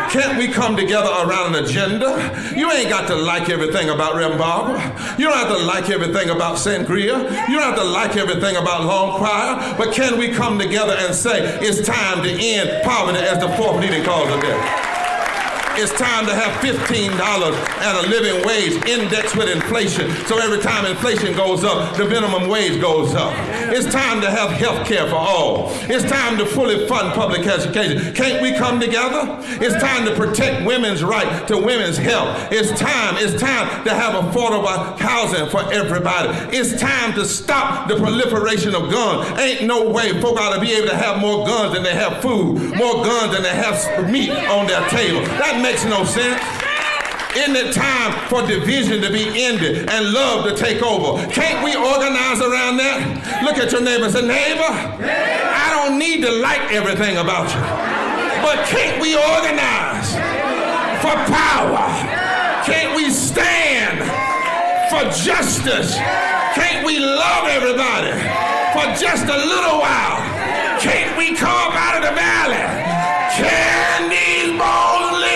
Can't we come together around an agenda? You ain't got to like everything about Reverend Barber. You don't have to like everything about Sangria. You don't have to like everything about Long Choir. But can we come together and say it's time to end poverty as the fourth leading cause of death? It's time to have $15 at a living wage indexed with inflation. So every time inflation goes up, the minimum wage goes up. It's time to have health care for all. It's time to fully fund public education. Can't we come together? It's time to protect women's right to women's health. It's time to have affordable housing for everybody. It's time to stop the proliferation of guns. Ain't no way folk ought to be able to have more guns than they have food, more guns than they have meat on their table. That makes no sense. Isn't it time for division to be ended and love to take over? Can't we organize around that? Look at your neighbor and say, neighbor, I don't need to like everything about you, but can't we organize for power? Can't we stand for justice? Can't we love everybody for just a little while? Can't we come up out of the valley? Can these bones live?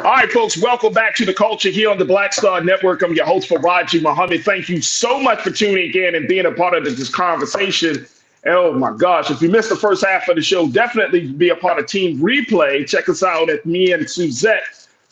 All right, folks, welcome back to The Culture here on the Black Star Network. I'm your host, Farajii Muhammad. Thank you so much for tuning in and being a part of this conversation. Oh, my gosh. If you missed the first half of the show, definitely be a part of Team Replay. Check us out at me and Suzette.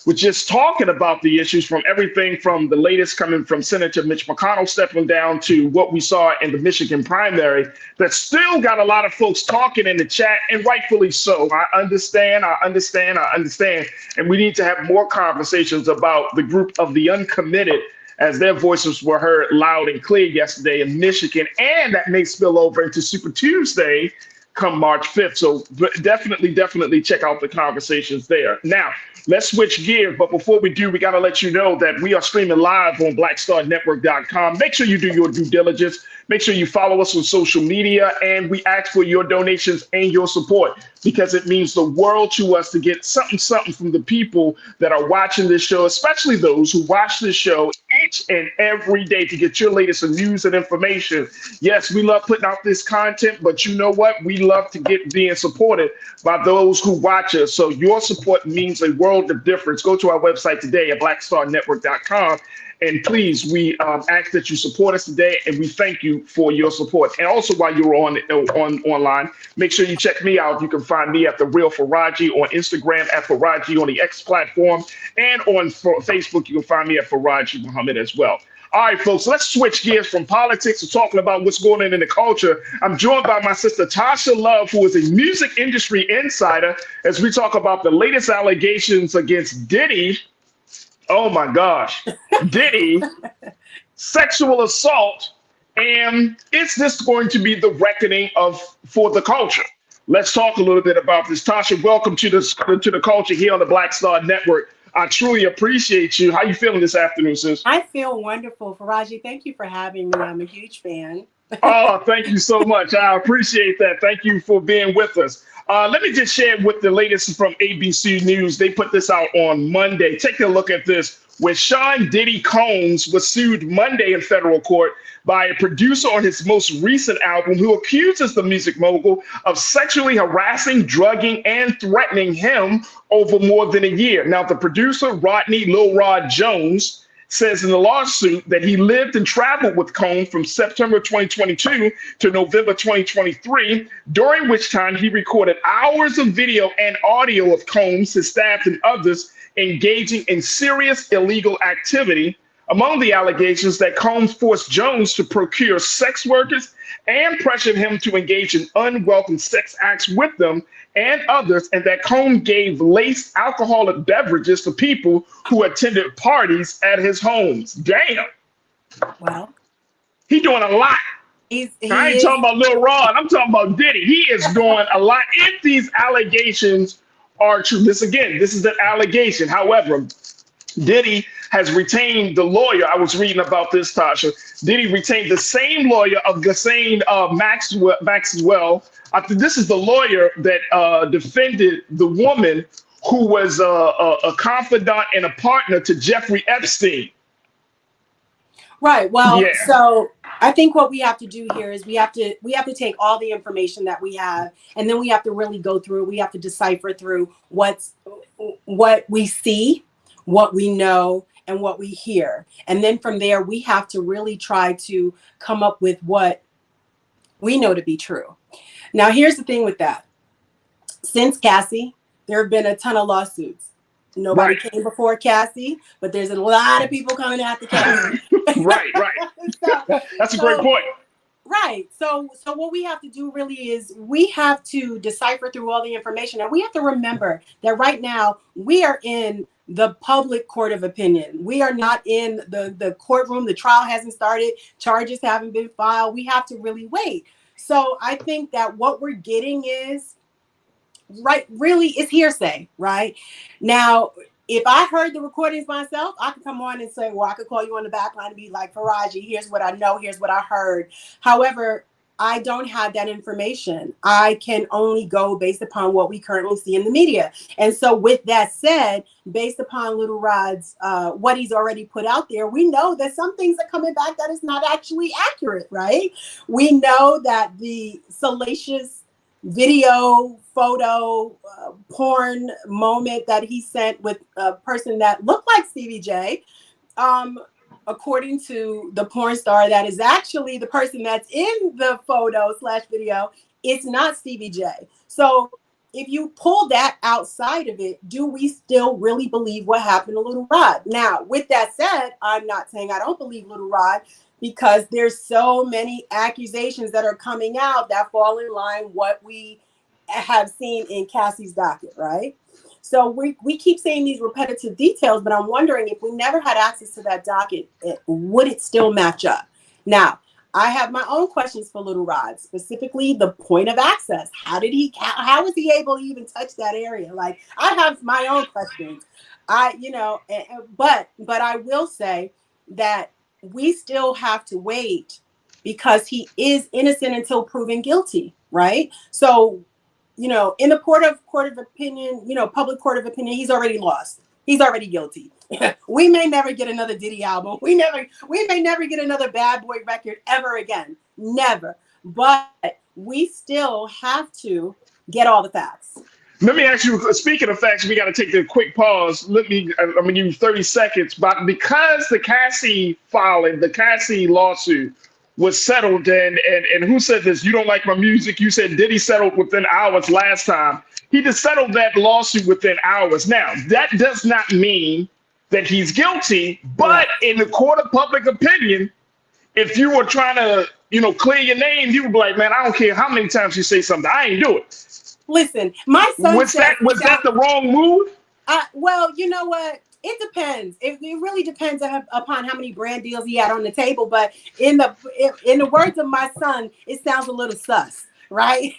We're just talking about the issues from everything from the latest coming from Senator Mitch McConnell stepping down to what we saw in the Michigan primary that still got a lot of folks talking in the chat, and rightfully so. I understand. And we need to have more conversations about the group of the Uncommitted, as their voices were heard loud and clear yesterday in Michigan, and that may spill over into Super Tuesday come March 5th. So definitely check out the conversations there. Now, let's switch gears. But before we do, we got to let you know that we are streaming live on blackstarnetwork.com. Make sure you do your due diligence. Make sure you follow us on social media, and we ask for your donations and your support because it means the world to us to get something from the people that are watching this show, especially those who watch this show each and every day to get your latest news and information. Yes, we love putting out this content, but you know what? We love to get being supported by those who watch us. So your support means a world of difference. Go to our website today at blackstarnetwork.com. And please, we ask that you support us today, and we thank you for your support. And also, while you're online, make sure you check me out. You can find me at The Real Farajii on Instagram, at Farajii on the X platform, and on Facebook, you can find me at Farajii Muhammad as well. All right, folks, let's switch gears from politics to talking about what's going on in the culture. I'm joined by my sister, Tasha Love, who is a music industry insider, as we talk about the latest allegations against Diddy. Oh my gosh, Diddy, sexual assault, and is this going to be the reckoning for the culture? Let's talk a little bit about this. Tasha, welcome to the culture here on the Black Star Network. I truly appreciate you. How you feeling this afternoon, sis? I feel wonderful, Farajii. Thank you for having me. I'm a huge fan. Oh, thank you so much. I appreciate that. Thank you for being with us. Let me just share with the latest from ABC News. They put this out on Monday. Take a look at this. Where Sean Diddy Combs was sued Monday in federal court by a producer on his most recent album who accuses the music mogul of sexually harassing, drugging, and threatening him over more than a year. Now, the producer, Rodney Lil Rod Jones, says in the lawsuit that he lived and traveled with Combs from September 2022 to November 2023, during which time he recorded hours of video and audio of Combs, his staff, and others engaging in serious illegal activity. Among the allegations that Combs forced Jones to procure sex workers and pressured him to engage in unwelcome sex acts with them and others, and that Combs gave laced alcoholic beverages to people who attended parties at his homes. Damn. Well, he's doing a lot. I ain't talking about Lil Rod. I'm talking about Diddy. He is doing a lot. If these allegations are true, this is an allegation. However, Diddy has retained the lawyer. I was reading about this, Tasha. Diddy retained the same lawyer of Ghislaine Maxwell. This is the lawyer that defended the woman who was a confidant and a partner to Jeffrey Epstein. Right. Well, Yeah. so I think what we have to do here is we have to take all the information that we have, and then we have to really go through. We have to decipher through what we see, what we know, and what we hear, and then from there we have to really try to come up with what we know to be true. Now, here's the thing with that. Since Cassie, there have been a ton of lawsuits. Nobody came before Cassie, but there's a lot of people coming after Cassie. Right. That's a great point. Right. So what we have to do really is we have to decipher through all the information, and we have to remember that right now we are in the public court of opinion. We are not in the courtroom. The trial hasn't started. Charges haven't been filed. We have to really wait. So I think that what we're getting is really it's hearsay, right? Now, if I heard the recordings myself, I could come on and say, well, I could call you on the back line and be like, Farajii, here's what I know, here's what I heard. However, I don't have that information. I can only go based upon what we currently see in the media. And so with that said, based upon Little Rod's, what he's already put out there, we know that some things are coming back that is not actually accurate, right? We know that the salacious video, photo, porn moment that he sent with a person that looked like Stevie J, according to the porn star, that is actually the person that's in the photo / video, it's not Stevie J. So if you pull that outside of it, do we still really believe what happened to Little Rod? Now, with that said, I'm not saying I don't believe Little Rod, because there's so many accusations that are coming out that fall in line what we have seen in Cassie's docket, right? So we keep saying these repetitive details, but I'm wondering if we never had access to that docket, would it still match up? Now, I have my own questions for Little Rod, specifically the point of access. How was he able to even touch that area? Like, I have my own questions. But I will say that we still have to wait because he is innocent until proven guilty, right? So, in the court of opinion, public court of opinion, he's already lost. He's already guilty. We may never get another Diddy album. We may never get another Bad Boy record ever again. Never. But we still have to get all the facts. Let me ask you, speaking of facts, we got to take a quick pause. I'm going to give you 30 seconds. But because the Cassie lawsuit was settled, and who said this? You don't like my music? You said Diddy settled within hours last time. He just settled that lawsuit within hours. Now, that does not mean that he's guilty, but in the court of public opinion, if you were trying to, clear your name, you would be like, man, I don't care how many times you say something. I ain't do it. Listen, my son was that the wrong move? Well, you know what? It depends. It really depends upon how many brand deals he had on the table. But in the words of my son, it sounds a little sus, right?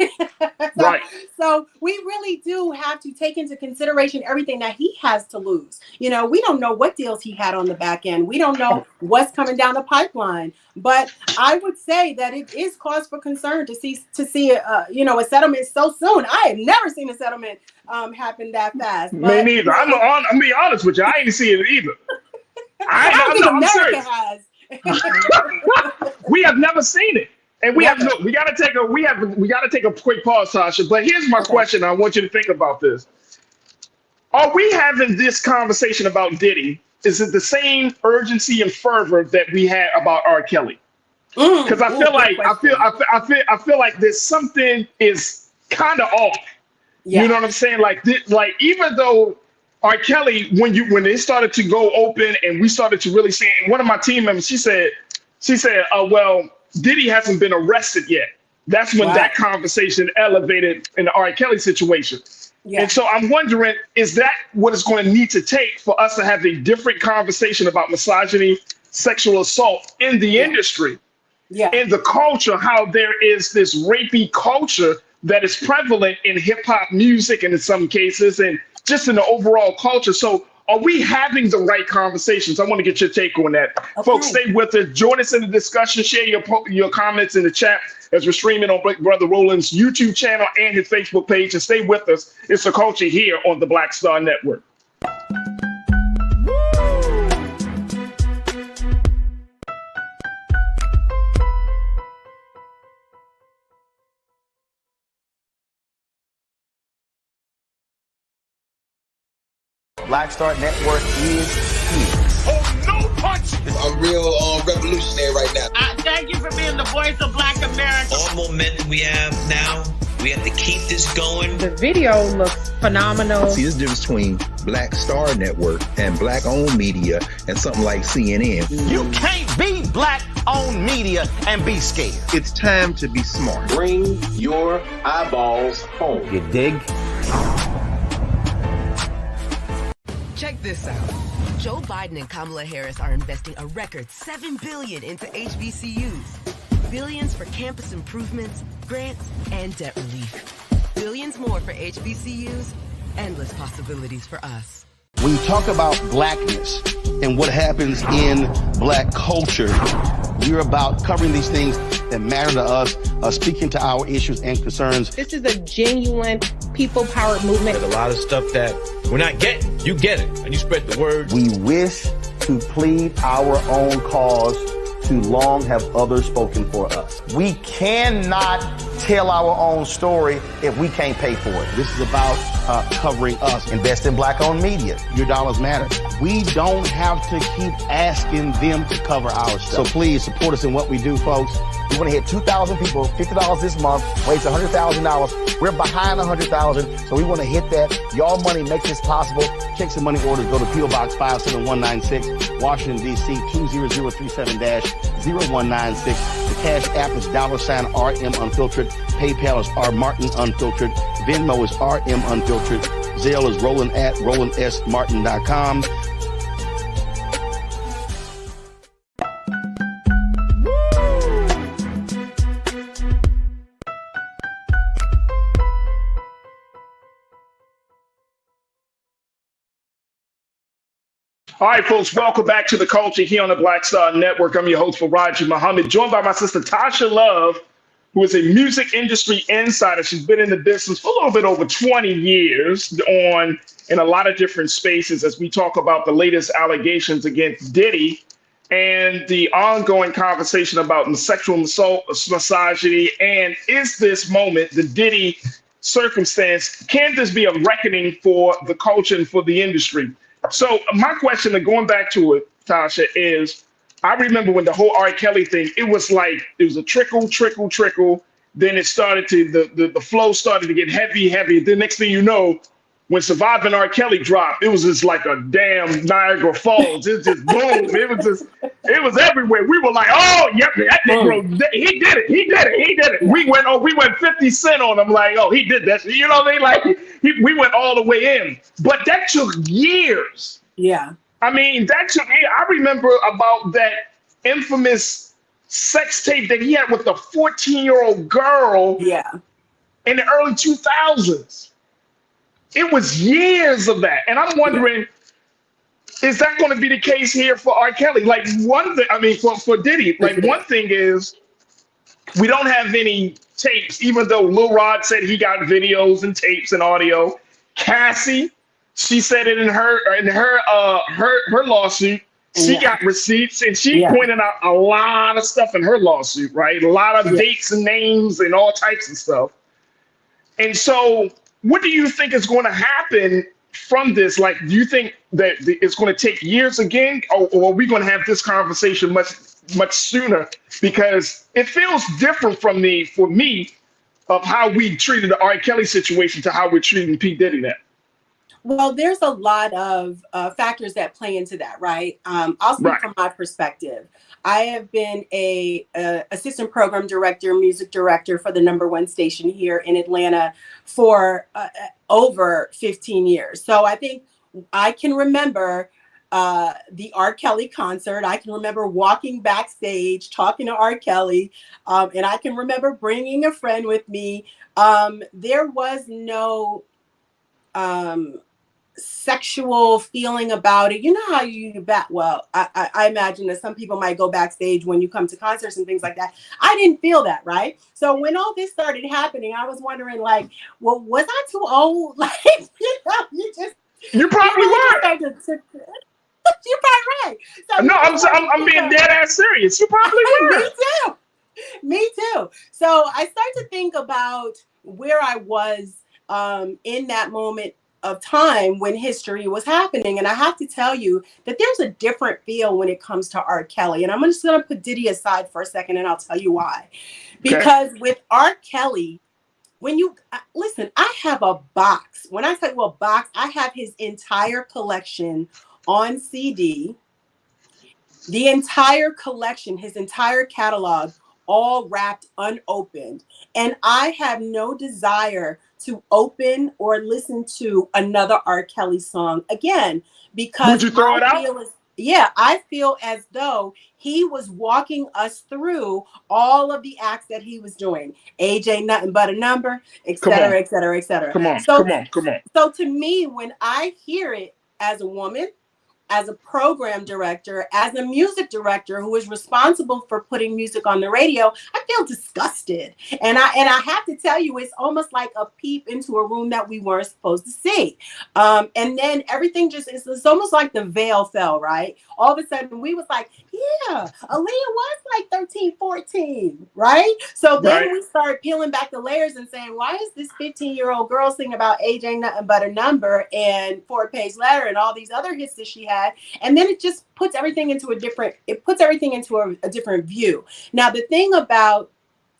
Right. So we really do have to take into consideration everything that he has to lose. We don't know what deals he had on the back end. We don't know what's coming down the pipeline. But I would say that it is cause for concern to see a settlement so soon. I have never seen a settlement happen that fast. Me neither. I'm being honest with you. I ain't seen it either. I don't think America has. We have never seen it. And we gotta take a quick pause, Tasha. But here's my question. I want you to think about this. Are we having this conversation about Diddy? Is it the same urgency and fervor that we had about R. Kelly? Because I feel like there's something is kind of off. Yeah. You know what I'm saying? Like even though R. Kelly, when it started to go open and we started to really see it, and one of my team members, she said, well, Diddy hasn't been arrested yet. That's when that conversation elevated in the R. Kelly situation. Yeah. And so I'm wondering, is that what it's going to need to take for us to have a different conversation about misogyny, sexual assault in the industry, in the culture, how there is this rapey culture that is prevalent in hip hop music and in some cases, and just in the overall culture. So Are we having the right conversations? I want to get your take on that. Okay. Folks, stay with us. Join us in the discussion. Share your comments in the chat as we're streaming on Brother Roland's YouTube channel and his Facebook page. And stay with us. It's the culture here on the Black Star Network. Black Star Network is here. Oh, no punch! I'm real revolutionary right now. Thank you for being the voice of Black America. All momentum we have now, we have to keep this going. The video looks phenomenal. See, there's a difference between Black Star Network and black-owned media and something like CNN. You can't be Black-owned media and be scared. It's time to be smart. Bring your eyeballs home. You dig? Check this out. Joe Biden and Kamala Harris are investing a record $7 billion into HBCUs. Billions for campus improvements, grants, and debt relief. Billions more for HBCUs. Endless possibilities for us. When you talk about blackness and what happens in black culture, we're about covering these things that matter to us, speaking to our issues and concerns. This is a genuine people-powered movement. There's a lot of stuff that we're not getting. You get it, and you spread the word. We wish to plead our own cause. Too long have others spoken for us. We cannot tell our own story if we can't pay for it. This is about covering us. Invest in black-owned media. Your dollars matter. We don't have to keep asking them to cover our stuff. So please support us in what we do, folks. We want to hit 2,000 people, $50 this month, raise $100,000. We're behind 100,000, so we want to hit that. Y'all money makes this possible. Check some money orders. Go to P.O. Box 57196, Washington, D.C. 20037-0196. The Cash App is $RM Unfiltered. PayPal is R Martin Unfiltered. Venmo is RM Unfiltered. Zelle is Roland at RolandSMartin.com. All right, folks, welcome back to the culture here on the Black Star Network. I'm your host, Farajii Muhammad, joined by my sister, Tasha Love, who is a music industry insider. She's been in the business for a little bit over 20 years in a lot of different spaces as we talk about the latest allegations against Diddy and the ongoing conversation about sexual assault, misogyny, and is this moment, the Diddy circumstance, can this be a reckoning for the culture and for the industry? So my question, and going back to it, Tasha, is I remember when the whole R. Kelly thing, it was a trickle. Then it started the flow started to get heavy. The next thing you know, when Surviving R. Kelly dropped, it was just like a damn Niagara Falls. It just boom. It was everywhere. We were like, oh, yep, that Negro, he did it. We went 50 Cent on him, like, oh, he did that. You know what I mean? Like, we went all the way in. But that took years. Yeah. I mean, I remember about that infamous sex tape that he had with the 14-year-old girl. Yeah. In the early 2000s. It was years of that. And I'm wondering, is that going to be the case here for R. Kelly? Like one thing, I mean, for Diddy, like one thing is we don't have any tapes, even though Lil Rod said he got videos and tapes and audio. Cassie, she said it in her lawsuit. She got receipts and she pointed out a lot of stuff in her lawsuit, right? A lot of dates and names and all types of stuff. And so what do you think is going to happen from this? Like, do you think that it's going to take years again, or are we going to have this conversation much sooner? Because it feels different for me, of how we treated the R. Kelly situation to how we're treating P. Diddy now. Well, there's a lot of factors that play into that, right? I'll speak from my perspective. I have been a assistant program director, music director for the #1 station here in Atlanta for over 15 years. So I think I can remember the R. Kelly concert. I can remember walking backstage, talking to R. Kelly, and I can remember bringing a friend with me. There was no sexual feeling about it. You know how you well, I imagine that some people might go backstage when you come to concerts and things like that. I didn't feel that, right? So when all this started happening, I was wondering, like, well, was I too old? Like, you probably were. You're probably right. So no, I'm being dead ass serious. You probably were. Me too. So I started to think about where I was in that moment of time when history was happening. And I have to tell you that there's a different feel when it comes to R. Kelly. And I'm just going to put Diddy aside for a second, and I'll tell you why. Because with R. Kelly, when you listen, I have a box. When I say a box, I have his entire collection on CD, the entire collection, his entire catalog, all wrapped unopened. And I have no desire to open or listen to another R. Kelly song again, because would you throw it out? I feel as though he was walking us through all of the acts that he was doing. Age ain't nothing but a number, et cetera, et cetera, et cetera. Come on. So to me, when I hear it as a woman, as a program director, as a music director who is responsible for putting music on the radio, I feel disgusted. And I have to tell you, it's almost like a peep into a room that we weren't supposed to see. And then everything it's almost like the veil fell, right? All of a sudden we was like, yeah, Aaliyah was like 13, 14, right? So then we start peeling back the layers and saying, why is this 15-year-old girl singing about age ain't nothing but a number and 4-page letter and all these other hits that she had? And then it just puts everything into a different view. Now, the thing about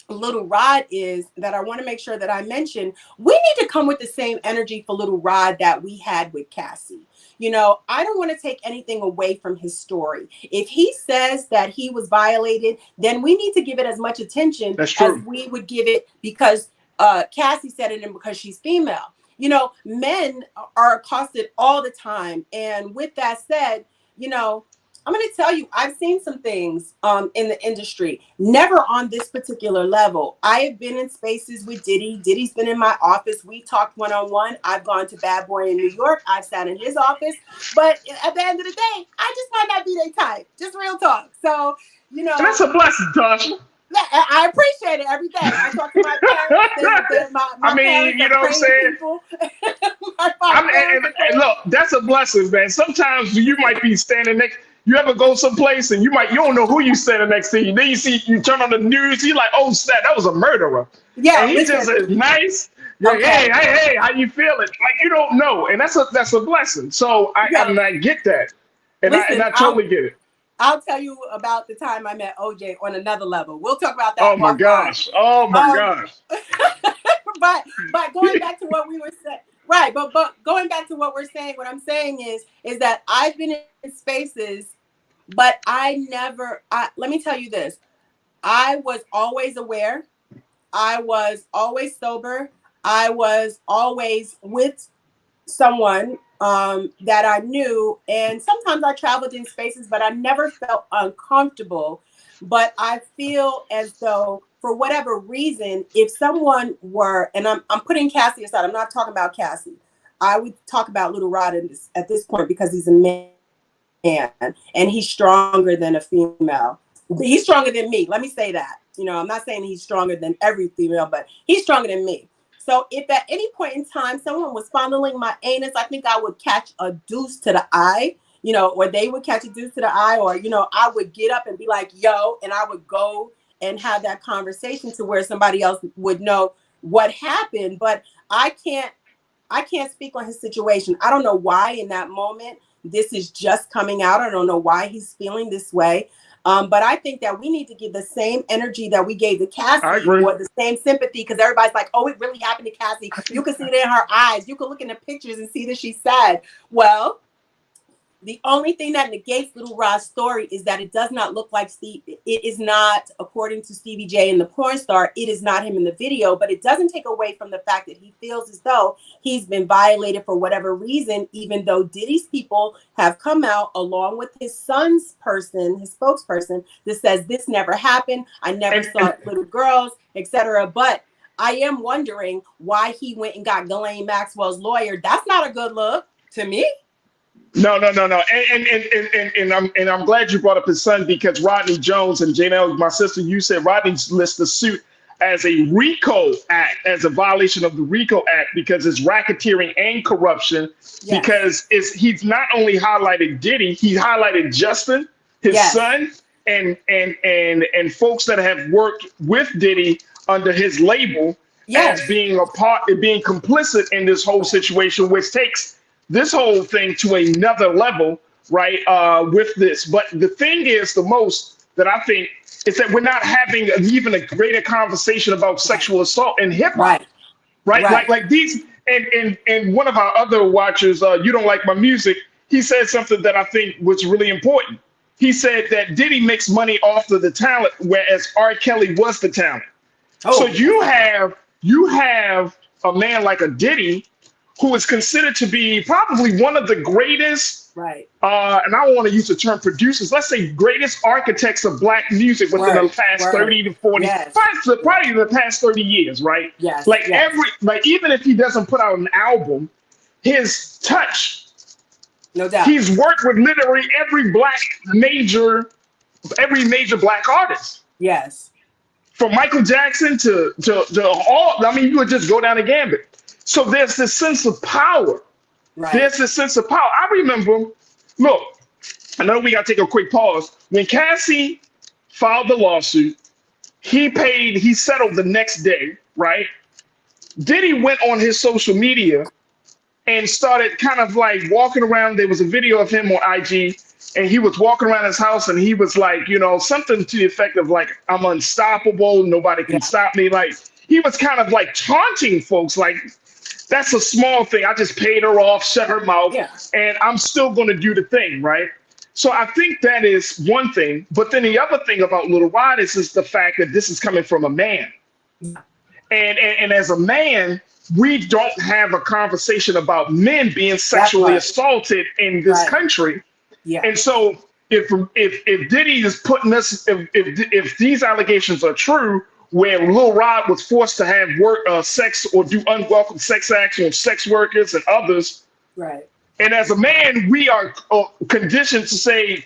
Little Rod is that I want to make sure that I mention, we need to come with the same energy for Little Rod that we had with Cassie. You know, I don't want to take anything away from his story. If he says that he was violated, then we need to give it as much attention as we would give it because Cassie said it and because she's female. You know, men are accosted all the time. And with that said, you know, I'm going to tell you, I've seen some things in the industry, never on this particular level. I have been in spaces with Diddy. Diddy's been in my office. We talked one-on-one. I've gone to Bad Boy in New York. I've sat in his office. But at the end of the day, I just might not be their type. Just real talk. So, you know. And that's a blessing, Tasha. I appreciate it every day. I talk to my parents. My you know what I'm saying? And look, that's a blessing, man. Sometimes you might be standing next. You ever go someplace and you don't know who you standing next to. Then you turn on the news. You're like, oh snap, that was a murderer. Yeah, and he just is nice. Okay. Hey, how you feeling? Like you don't know, and that's a blessing. So I get that, and I totally get it. I'll tell you about the time I met OJ on another level. We'll talk about that. Oh my gosh. But going back to what we were saying, right? But going back to what we're saying, what I'm saying is that I've been in spaces, but let me tell you this. I was always aware. I was always sober. I was always with someone that I knew, and sometimes I traveled in spaces, but I never felt uncomfortable. But I feel as though, for whatever reason, if someone were, and I'm putting Cassie aside, I'm not talking about Cassie. I would talk about Little Rod at this point because he's a man, and he's stronger than a female. He's stronger than me. Let me say that. You know, I'm not saying he's stronger than every female, but he's stronger than me. So if at any point in time someone was fondling my anus, I think I would catch a deuce to the eye, you know, or they would catch a deuce to the eye, or, you know, I would get up and be like, yo, and I would go and have that conversation to where somebody else would know what happened. But I can't speak on his situation. I don't know why in that moment this is just coming out. I don't know why he's feeling this way. But I think that we need to give the same energy that we gave to Cassie, or the same sympathy, because everybody's like, oh, it really happened to Cassie. You can see it in her eyes. You can look in the pictures and see that she's sad. Well, the only thing that negates Little Rod's story is that it does not look like Steve. It is not, according to Stevie J and the porn star, it is not him in the video, but it doesn't take away from the fact that he feels as though he's been violated for whatever reason, even though Diddy's people have come out along with his son's person, his spokesperson, that says this never happened. I never saw little girls, etc. But I am wondering why he went and got Ghislaine Maxwell's lawyer. That's not a good look. To me? No. And I'm glad you brought up his son, because Rodney Jones and Janelle, my sister, you said Rodney lists the suit as a RICO act, as a violation of the RICO Act, because it's racketeering and corruption. Yes. Because he's not only highlighted Diddy, he highlighted Justin, his yes. son, and folks that have worked with Diddy under his label yes. as being a part, being complicit in this whole situation, which takes this whole thing to another level, right? With this, but the thing is, the most that I think is that we're not having even a greater conversation about sexual assault in hip hop, right? Like these, and one of our other watchers, You Don't Like My Music, he said something that I think was really important. He said that Diddy makes money off of the talent, whereas R. Kelly was the talent. Oh. So you have a man like a Diddy, who is considered to be probably one of the greatest, right? And I don't want to use the term producers, let's say greatest architects of Black music within the past 30 to 40, yes. probably the past 30 years, right? Yes. Like even if he doesn't put out an album, his touch, no doubt, he's worked with literally every major Black artist. Yes. From Michael Jackson to all, I mean, you would just go down the gambit. So there's this sense of power. Right. There's this sense of power. I remember, look, I know we got to take a quick pause. When Cassie filed the lawsuit, he settled the next day, right? Diddy went on his social media and started kind of like walking around. There was a video of him on IG, and he was walking around his house, and he was like, something to the effect of like, I'm unstoppable. Nobody can stop me. Like, he was kind of like taunting folks, like, that's a small thing. I just paid her off, shut her mouth, and I'm still going to do the thing, right? So I think that is one thing. But then the other thing about Little Rod is the fact that this is coming from a man. And as a man, we don't have a conversation about men being sexually assaulted in this country. Yeah. And so if Diddy is putting us, if these allegations are true, where Lil Rod was forced to have sex or do unwelcome sex acts on sex workers and others. Right. And as a man, we are conditioned to say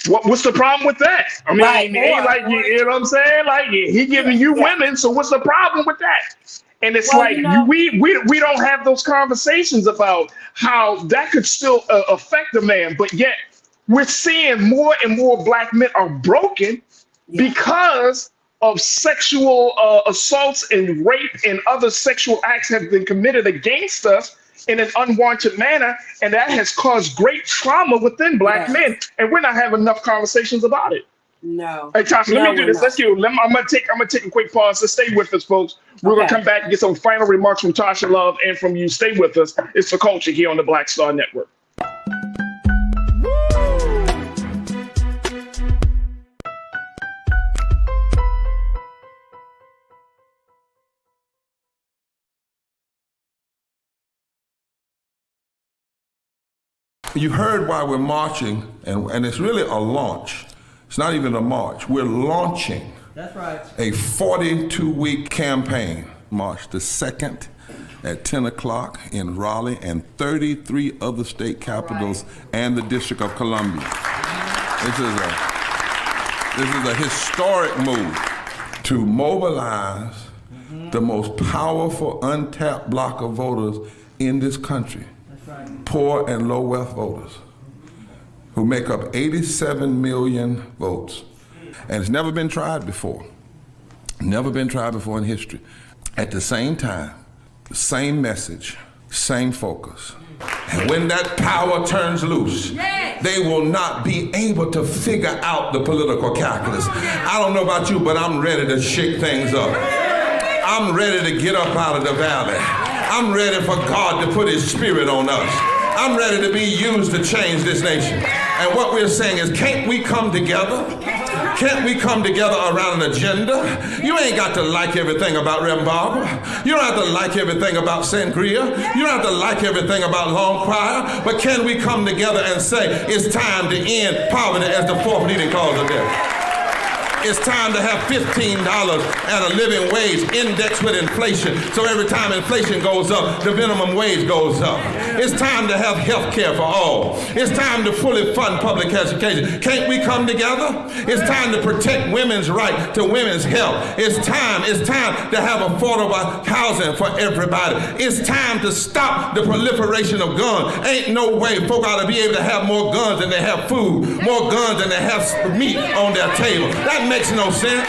what's the problem with that? I mean, it ain't like, you know what I'm saying? Like, he giving you women, so what's the problem with that? And it's we don't have those conversations about how that could still affect a man, but yet we're seeing more and more Black men are broken because of sexual assaults and rape and other sexual acts have been committed against us in an unwanted manner, and that has caused great trauma within Black men, and we're not having enough conversations about it. No. Hey, Tasha, let me do this. Let's do. I'm gonna take a quick pause. So stay with us, folks. We're gonna come back and get some final remarks from Tasha Love and from you. Stay with us. It's The Culture here on the Black Star Network. You heard why we're marching, and it's really a launch. It's not even a march. We're launching a 42-week campaign. March the 2nd at 10 o'clock in Raleigh and 33 other state capitals and the District of Columbia. This is a historic move to mobilize the most powerful untapped block of voters in this country. Poor and low wealth voters who make up 87 million votes. And it's never been tried before. Never been tried before in history. At the same time, the same message, same focus. And when that power turns loose, they will not be able to figure out the political calculus. I don't know about you, but I'm ready to shake things up. I'm ready to get up out of the valley. I'm ready for God to put his spirit on us. I'm ready to be used to change this nation. And what we're saying is, can't we come together? Can't we come together around an agenda? You ain't got to like everything about Reverend Barber. You don't have to like everything about Sangria. You don't have to like everything about Long Choir. But can we come together and say, it's time to end poverty as the fourth leading cause of death? It's time to have $15 and a living wage indexed with inflation. So every time inflation goes up, the minimum wage goes up. It's time to have health care for all. It's time to fully fund public education. Can't we come together? It's time to protect women's right to women's health. It's time to have affordable housing for everybody. It's time to stop the proliferation of guns. Ain't no way folk ought to be able to have more guns than they have food, more guns than they have meat on their table. That makes no sense.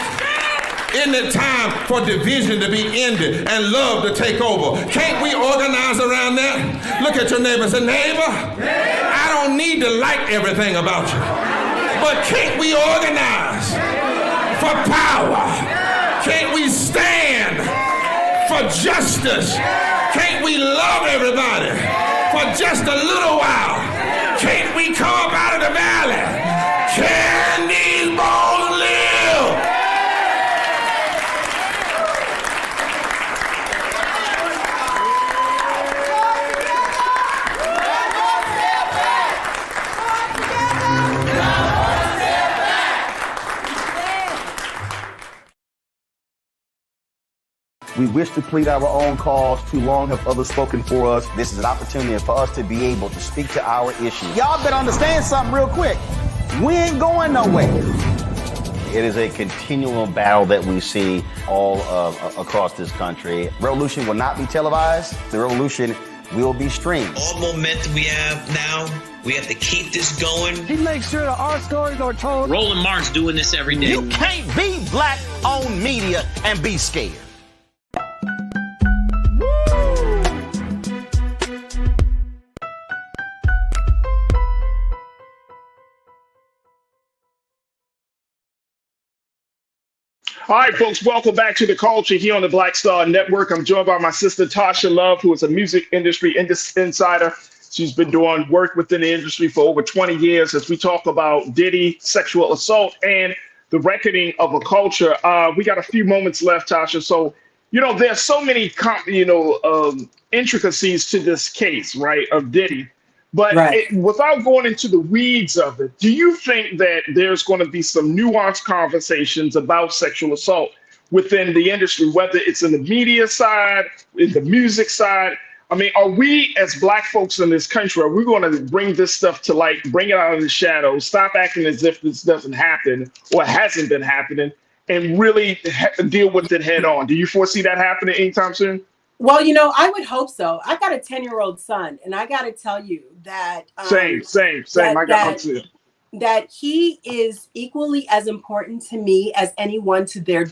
Isn't it time for division to be ended and love to take over? Can't we organize around that? Look at your neighbor and say, neighbor, I don't need to like everything about you, but can't we organize for power? Can't we stand for justice? Can't we love everybody for just a little while? Can't we come up out of the valley? Can these bones live? We wish to plead our own cause. Too long have others spoken for us. This is an opportunity for us to be able to speak to our issues. Y'all better understand something real quick. We ain't going nowhere. It is a continual battle that we see all across this country. Revolution will not be televised. The revolution will be streamed. All momentum we have now, we have to keep this going. He makes sure that our stories are told. Roland Martin's doing this every day. You can't be black-owned media and be scared. All right, folks, welcome back to The Culture here on the Black Star Network. I'm joined by my sister, Tasha Love, who is a music industry insider. She's been doing work within the industry for over 20 years as we talk about Diddy, sexual assault, and the reckoning of a culture. We got a few moments left, Tasha. So, there's so many, intricacies to this case, right, of Diddy. But without going into the weeds of it, do you think that there's going to be some nuanced conversations about sexual assault within the industry, whether it's in the media side, in the music side? I mean, are we as Black folks in this country, are we going to bring this stuff to light, bring it out of the shadows, stop acting as if this doesn't happen or hasn't been happening, and really deal with it head on? Do you foresee that happening anytime soon? Well, I would hope so. I've got a 10-year-old son, and I got to tell you that same. I got one too. That he is equally as important to me as anyone to their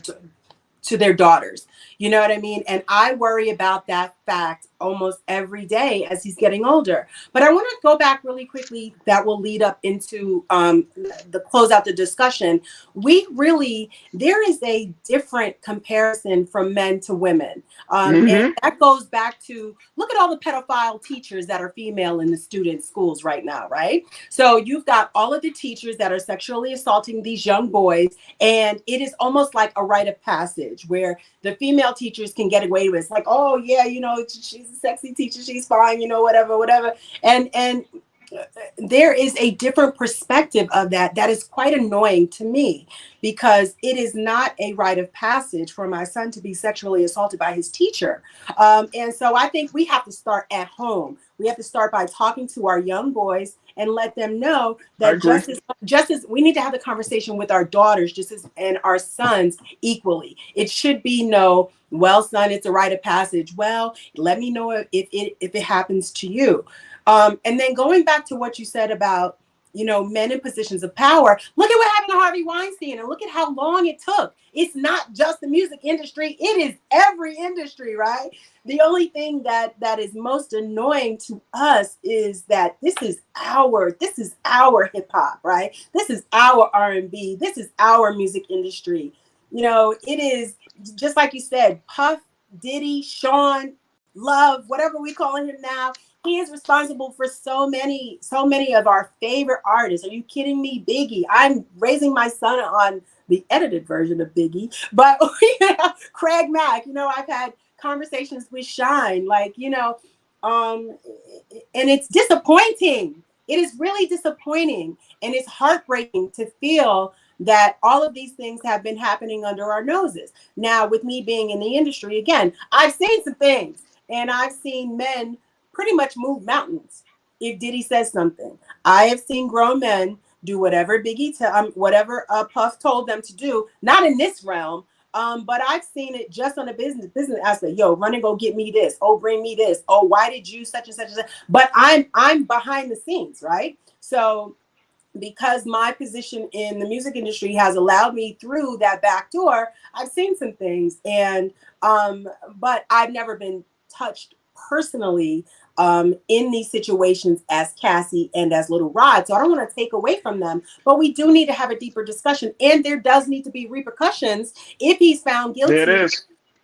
daughters. You know what I mean? And I worry about that fact almost every day as he's getting older. But I want to go back really quickly. That will lead up into the close out the discussion. There is a different comparison from men to women. And that goes back to, look at all the pedophile teachers that are female in the student schools right now, right? So you've got all of the teachers that are sexually assaulting these young boys. And it is almost like a rite of passage where the female teachers can get away with it. It's like, oh yeah, she's a sexy teacher, she's fine, whatever. And there is a different perspective of that is quite annoying to me, because it is not a rite of passage for my son to be sexually assaulted by his teacher. And so I think we have to start at home. We have to start by talking to our young boys and let them know that just as we need to have the conversation with our daughters and our sons equally. It should be no, well, son, it's a rite of passage. Well, let me know if it happens to you. And then going back to what you said about, men in positions of power, look at what happened to Harvey Weinstein and look at how long it took. It's not just the music industry. It is every industry, right? The only thing that is most annoying to us is that this is our hip hop, right? This is our R&B. This is our music industry. It is just like you said, Puff, Diddy, Sean, Love, whatever we call him now. He is responsible for so many of our favorite artists. Are you kidding me? Biggie. I'm raising my son on the edited version of Biggie, but Craig Mack. I've had conversations with Shine, and it's disappointing. It is really disappointing, and it's heartbreaking to feel that all of these things have been happening under our noses. Now, with me being in the industry, again, I've seen some things, and I've seen men pretty much move mountains if Diddy says something. I have seen grown men do whatever whatever Puff told them to do, not in this realm, but I've seen it just on a business aspect. Yo, run and go get me this. Oh, bring me this. Oh, why did you such and such and such? But I'm behind the scenes, right? So because my position in the music industry has allowed me through that back door, I've seen some things, and but I've never been touched personally in these situations as Cassie and as Little Rod. So I don't want to take away from them, but we do need to have a deeper discussion, and there does need to be repercussions if he's found guilty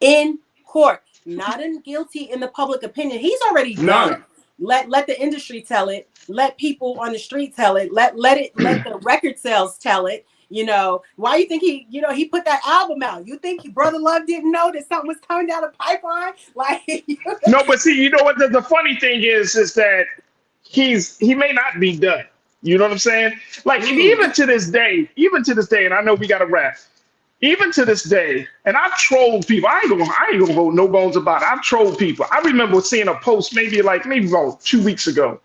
in court, not in guilty in the public opinion. He's already done. Let the industry tell it. Let people on the street tell it. Let the record sales tell it. You know, why you think he put that album out? You think Brother Love didn't know that something was coming down the pipeline? Like, no, but see, you know what the funny thing is that he may not be done. You know what I'm saying? Like, even to this day, and I know we got to wrap. Even to this day, and I've trolled people. I ain't gonna hold no bones about it. I've trolled people. I remember seeing a post maybe about 2 weeks ago,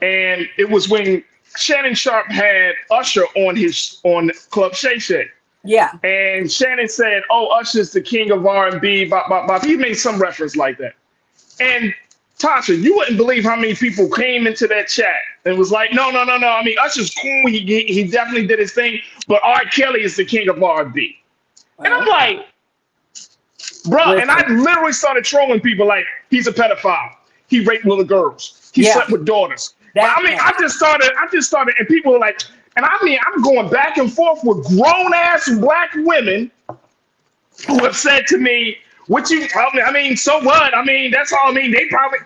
and it was when Shannon Sharp had Usher on Club Shay Shay. Yeah. And Shannon said, "Oh, Usher's the king of R&B." Blah, blah, blah. He made some reference like that. And Tasha, you wouldn't believe how many people came into that chat and was like, "No. I mean, Usher's cool. He definitely did his thing, but R. Kelly is the king of R&B." And I'm like, bro, and I literally started trolling people like, he's a pedophile. He raped little girls. He slept with daughters. I just started, and people were like, and I mean, I'm going back and forth with grown ass black women who have said to me, I mean, so what? I mean, that's all. I mean, they probably,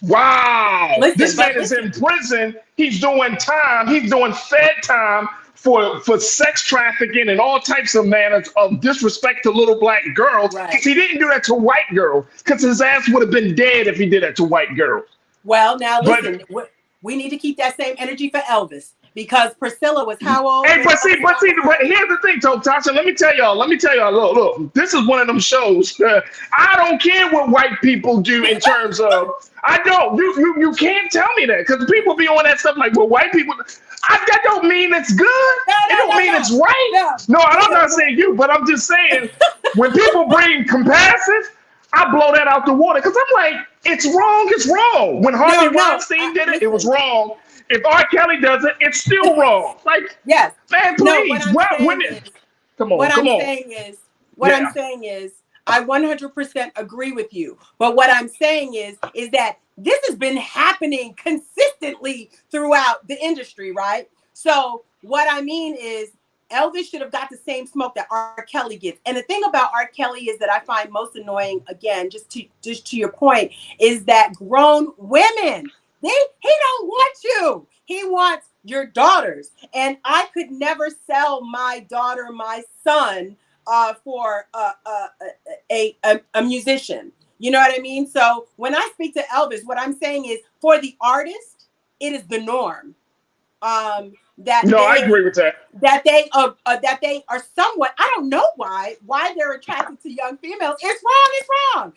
wow. This man is in prison. He's doing time. He's doing fed time for sex trafficking and all types of manners of disrespect to little black girls. Right. He didn't do that to white girls because his ass would have been dead if he did that to white girls. Well, now listen, we need to keep that same energy for Elvis, because Priscilla was how old? Hey, but here's the thing, Tasha. Let me tell y'all. Look, this is one of them shows. I don't care what white people do in terms of. I don't. You can't tell me that, because people be on that stuff like, well, white people. That don't mean it's good. It don't mean it's right. No, I'm not saying you, but I'm just saying when people bring comparisons, I blow that out the water, because I'm like, it's wrong. It's wrong. When Harvey Weinstein did it, it was wrong. If R. Kelly does it, it's still wrong. Like, yes, man, please. Come on. What I'm saying is, I 100% agree with you. But what I'm saying is that this has been happening consistently throughout the industry, right? So what I mean is, Elvis should have got the same smoke that R. Kelly gets. And the thing about R. Kelly is that I find most annoying, again, just to your point, is that grown women, he don't want you. He wants your daughters. And I could never sell my daughter, my son, for a musician. You know what I mean? So when I speak to Elvis, what I'm saying is, for the artist, it is the norm. I agree with that. That they are somewhat. I don't know why they're attracted to young females. It's wrong. It's wrong.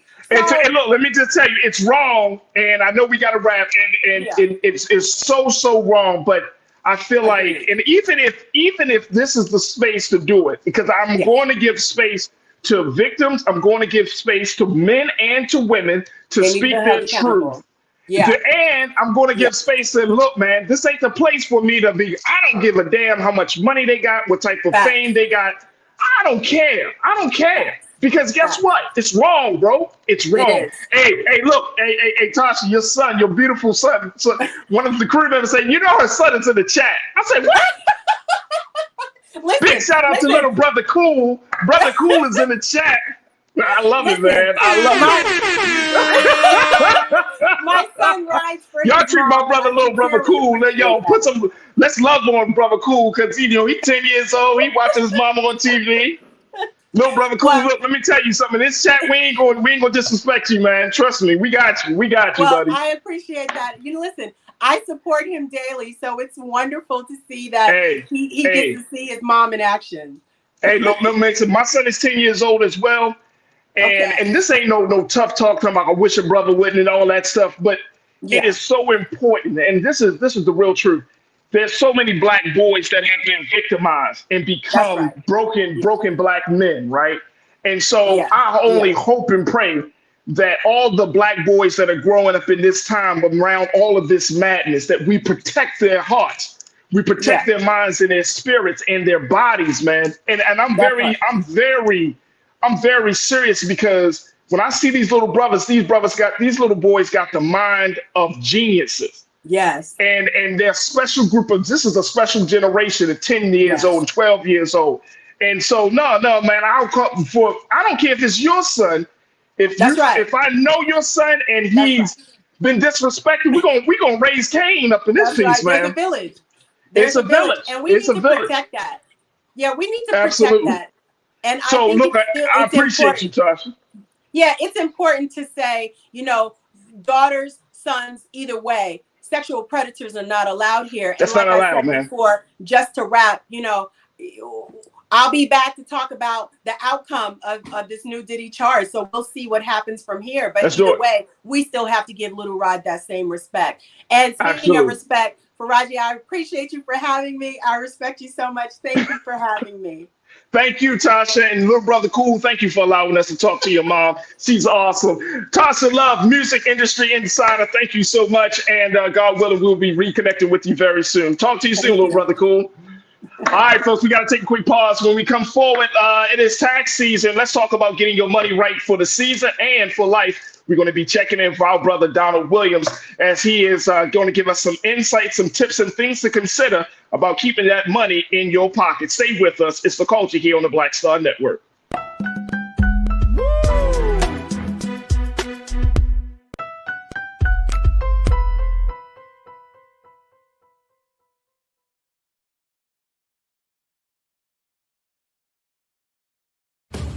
So, and look, let me just tell you, it's wrong. And I know we got to wrap. And it's so wrong. But I feel like, and even if this is the space to do it, because I'm going to give space to victims, I'm going to give space to men and to women to speak their truth. Yeah. And I'm going to give space to, look, man, this ain't the place for me to be. I don't give a damn how much money they got, what type of fame they got. I don't care. Because guess what? It's wrong, bro. It's wrong. Hey, look, hey, Tasha, your son, your beautiful son. So one of the crew members said, her son is in the chat. I said, what? Big shout out to little brother Cool. Brother Cool is in the chat. I love it, man. I love it. My son rides for y'all treat my brother, little brother Cool. Yo, let's love on brother Cool, because he's 10 years old. He watching his mama on TV. Little brother Cool, look, let me tell you something. In this chat, we ain't gonna disrespect you, man. Trust me, we got you, buddy. I appreciate that. Listen, I support him daily, so it's wonderful to see that he hey, gets to see his mom in action. hey, look, my son is 10 years old as well. And this ain't no tough talk talking about I wish a brother wouldn't and all that stuff, but it is so important. And this is the real truth. There's so many black boys that have been victimized and become broken black men, right? And so I only hope and pray that all the black boys that are growing up in this time around all of this madness, that we protect their hearts, we protect their minds and their spirits and their bodies, man. And I'm very serious, because when I see these little brothers, these little boys got the mind of geniuses. Yes. And they're a special group of, this is a special generation of 10 years old, 12 years old. And so, no, man, I don't care if it's your son. If I know your son and he's been disrespected, we're gonna raise Cain up in this piece, man. There's a village. It's a village. And we need to protect that. Yeah, we need to protect that. And so, I think I appreciate you, Tasha. Yeah, it's important to say, daughters, sons, either way, sexual predators are not allowed here. That's and not allowed, man. Before, just to wrap, I'll be back to talk about the outcome of this new Diddy charge. So we'll see what happens from here. But either way, we still have to give Little Rod that same respect. And speaking of respect, Farajii, I appreciate you for having me. I respect you so much. Thank you for having me. Thank you, Tasha, and little brother Cool. Thank you for allowing us to talk to your mom. She's awesome. Tasha Love, music industry insider. Thank you so much, and God willing, we'll be reconnecting with you very soon. Talk to you soon, little brother Cool. All right, folks, we got to take a quick pause. When we come forward, it is tax season. Let's talk about getting your money right for the season and for life. We're going to be checking in for our brother Donald Williams, as he is going to give us some insights, some tips, and things to consider about keeping that money in your pocket. Stay with us. It's The Culture here on the Black Star Network.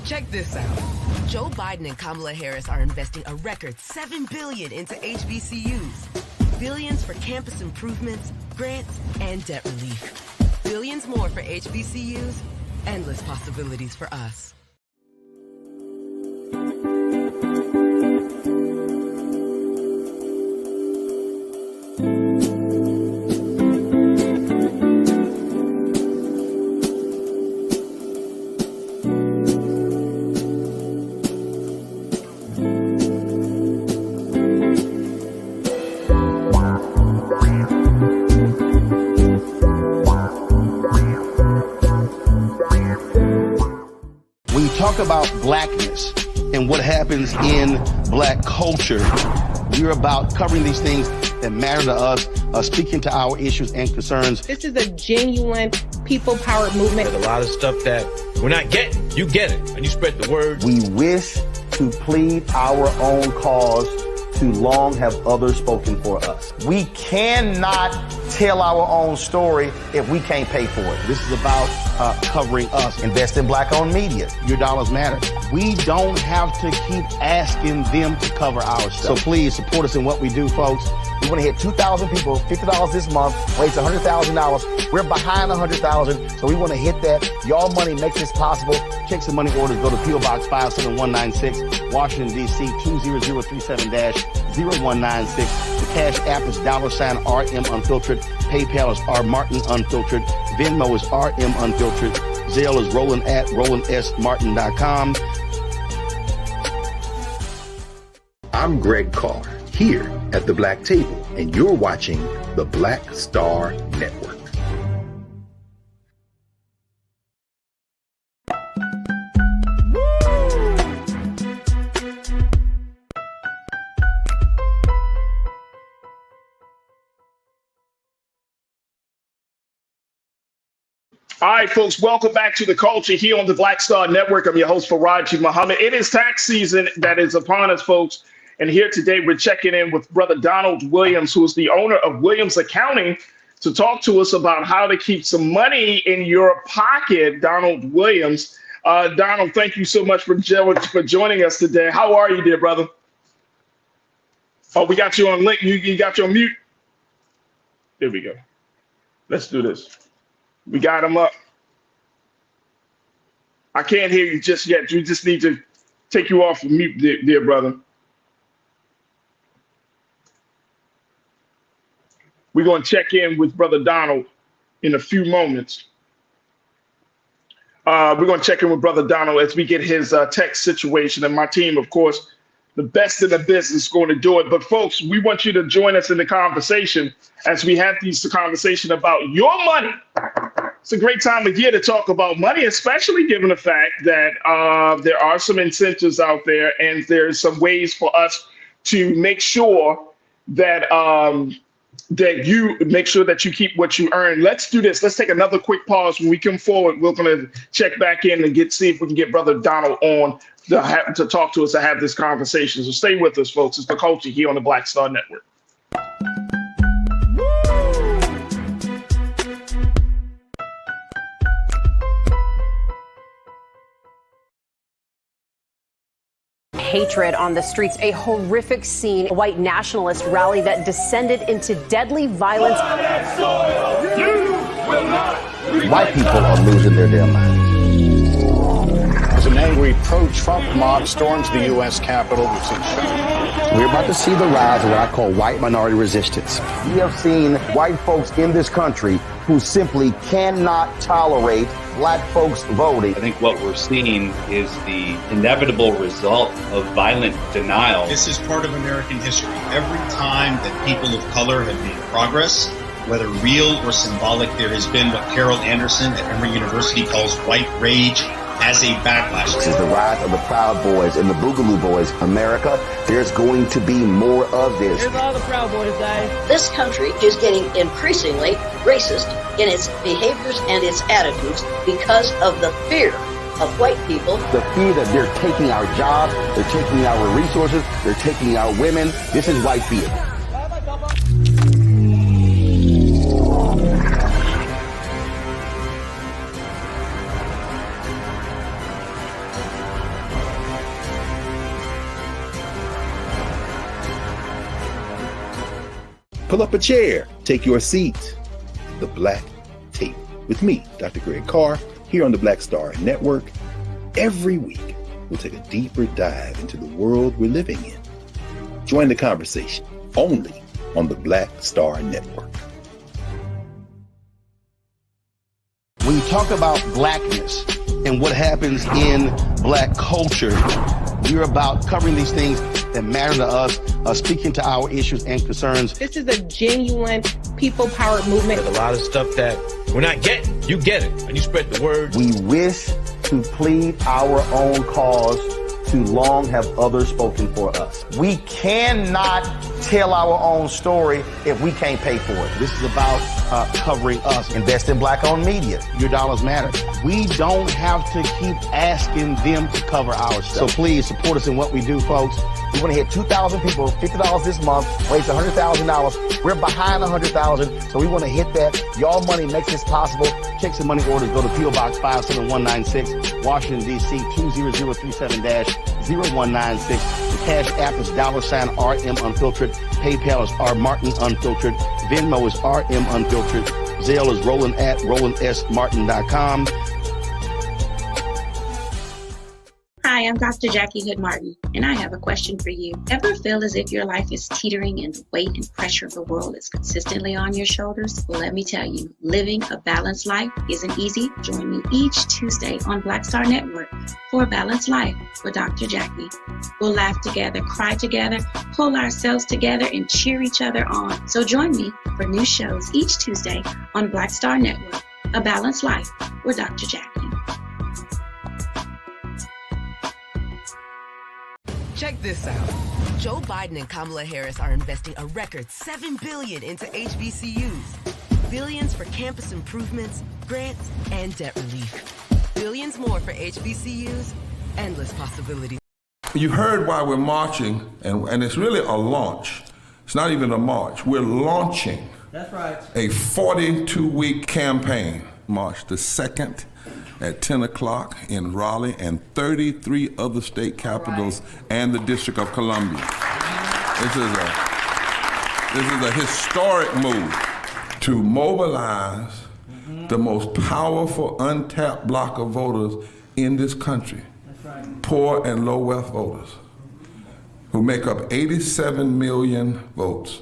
Check this out. Joe Biden and Kamala Harris are investing a record $7 billion into HBCUs. Billions for campus improvements, grants, and debt relief. Billions more for HBCUs. Endless possibilities for us. Talk about blackness and what happens in black culture. We're about covering these things that matter to us, speaking to our issues and concerns. This is a genuine people-powered movement. There's a lot of stuff that we're not getting. You get it, and you spread the word. We wish to plead our own cause. Too long have others spoken for us. We cannot tell our own story if we can't pay for it. This is about covering us. Invest in black-owned media. Your dollars matter. We don't have to keep asking them to cover our stuff. So please support us in what we do, folks. We want to hit 2,000 people, $50 this month, raise $100,000. We're behind 100,000, so we want to hit that. Y'all money makes this possible. Check some money orders. Go to P.O. Box 57196, Washington, D.C. 20037-0196. The Cash App is $RM Unfiltered. PayPal is R Martin Unfiltered. Venmo is RM Unfiltered. Zelle is Roland at RolandSMartin.com. I'm Greg Carr, here at the Black Table, and you're watching the Black Star Network. All right, folks, welcome back to The Culture here on the Black Star Network. I'm your host, Farajii Muhammad. It is tax season that is upon us, folks. And here today, we're checking in with Brother Donald Williams, who is the owner of Williams Accounting, to talk to us about how to keep some money in your pocket. Donald Williams. Donald, thank you so much for joining us today. How are you, dear brother? Oh, we got you on link. You got you on mute. Here we go. Let's do this. We got him up. I can't hear you just yet. We just need to take you off of mute, dear brother. We're going to check in with Brother Donald in a few moments. We're going to check in with Brother Donald as we get his tech situation. And my team, of course, the best in the business, going to do it. But folks, we want you to join us in the conversation as we have these conversations about your money. It's a great time of year to talk about money, especially given the fact that there are some incentives out there, and there's some ways for us to make sure that that you make sure that you keep what you earn. Let's do this. Let's take another quick pause. When we come forward, we're going to check back in and see if we can get Brother Donald on to talk to us, to have this conversation. So stay with us, folks. It's The Culture here on the Black Star Network. Hatred on the streets, a horrific scene, a white nationalist rally that descended into deadly violence. White people are losing their damn minds. As an angry pro-Trump mob storms the U.S. Capitol, We're about to see the rise of what I call white minority resistance. We have seen white folks in this country who simply cannot tolerate black folks voting. I think what we're seeing is the inevitable result of violent denial. This is part of American history. Every time that people of color have made progress, whether real or symbolic, there has been what Carol Anderson at Emory University calls white rage as a backlash. This is the rise of the Proud Boys and the Boogaloo Boys. America, there's going to be more of this. Here's all the Proud Boys, guys. This country is getting increasingly racist in its behaviors and its attitudes because of the fear of white people. The fear that they're taking our jobs, they're taking our resources, they're taking our women. This is white fear. Pull up a chair, take your seat. The Black Table with me, Dr. Greg Carr, here on the Black Star Network. Every week, we'll take a deeper dive into the world we're living in. Join the conversation only on the Black Star Network. When you talk about blackness and what happens in black culture, we're about covering these things that matter to us, speaking to our issues and concerns. This is a genuine people-powered movement. There's a lot of stuff that we're not getting. You get it, and you spread the word. We wish to plead our own cause. Too long have others spoken for us. We cannot tell our own story if we can't pay for it. This is about covering us. Invest in black-owned media. Your dollars matter. We don't have to keep asking them to cover our stuff. So please support us in what we do, folks. We want to hit 2,000 people, $50 this month, raise $100,000. We're behind 100,000, so we want to hit that. Y'all money makes this possible. Checks and money orders go to P.O. Box 57196, Washington, D.C. 20037-0196. The Cash App is $RM Unfiltered. PayPal is R Martin Unfiltered. Venmo is RM Unfiltered. Zelle is Roland at RolandSMartin.com. Hi, I'm Dr. Jackie Hood Martin, and I have a question for you. Ever feel as if your life is teetering and the weight and pressure of the world is consistently on your shoulders? Well, let me tell you, living a balanced life isn't easy. Join me each Tuesday on Black Star Network for A Balanced Life with Dr. Jackie. We'll laugh together, cry together, pull ourselves together, and cheer each other on. So join me for new shows each Tuesday on Black Star Network, A Balanced Life with Dr. Jackie. Check this out. Joe Biden and Kamala Harris are investing a record $7 billion into HBCUs. Billions for campus improvements, grants, and debt relief. Billions more for HBCUs. Endless possibilities. You heard why we're marching, and it's really a launch. It's not even a march. We're launching. That's right. A 42-week campaign. March the 2nd at 10 o'clock in Raleigh and 33 other state capitals and the District of Columbia. This is a historic move. to mobilize the most powerful untapped block of voters in this country, poor and low wealth voters, who make up 87 million votes.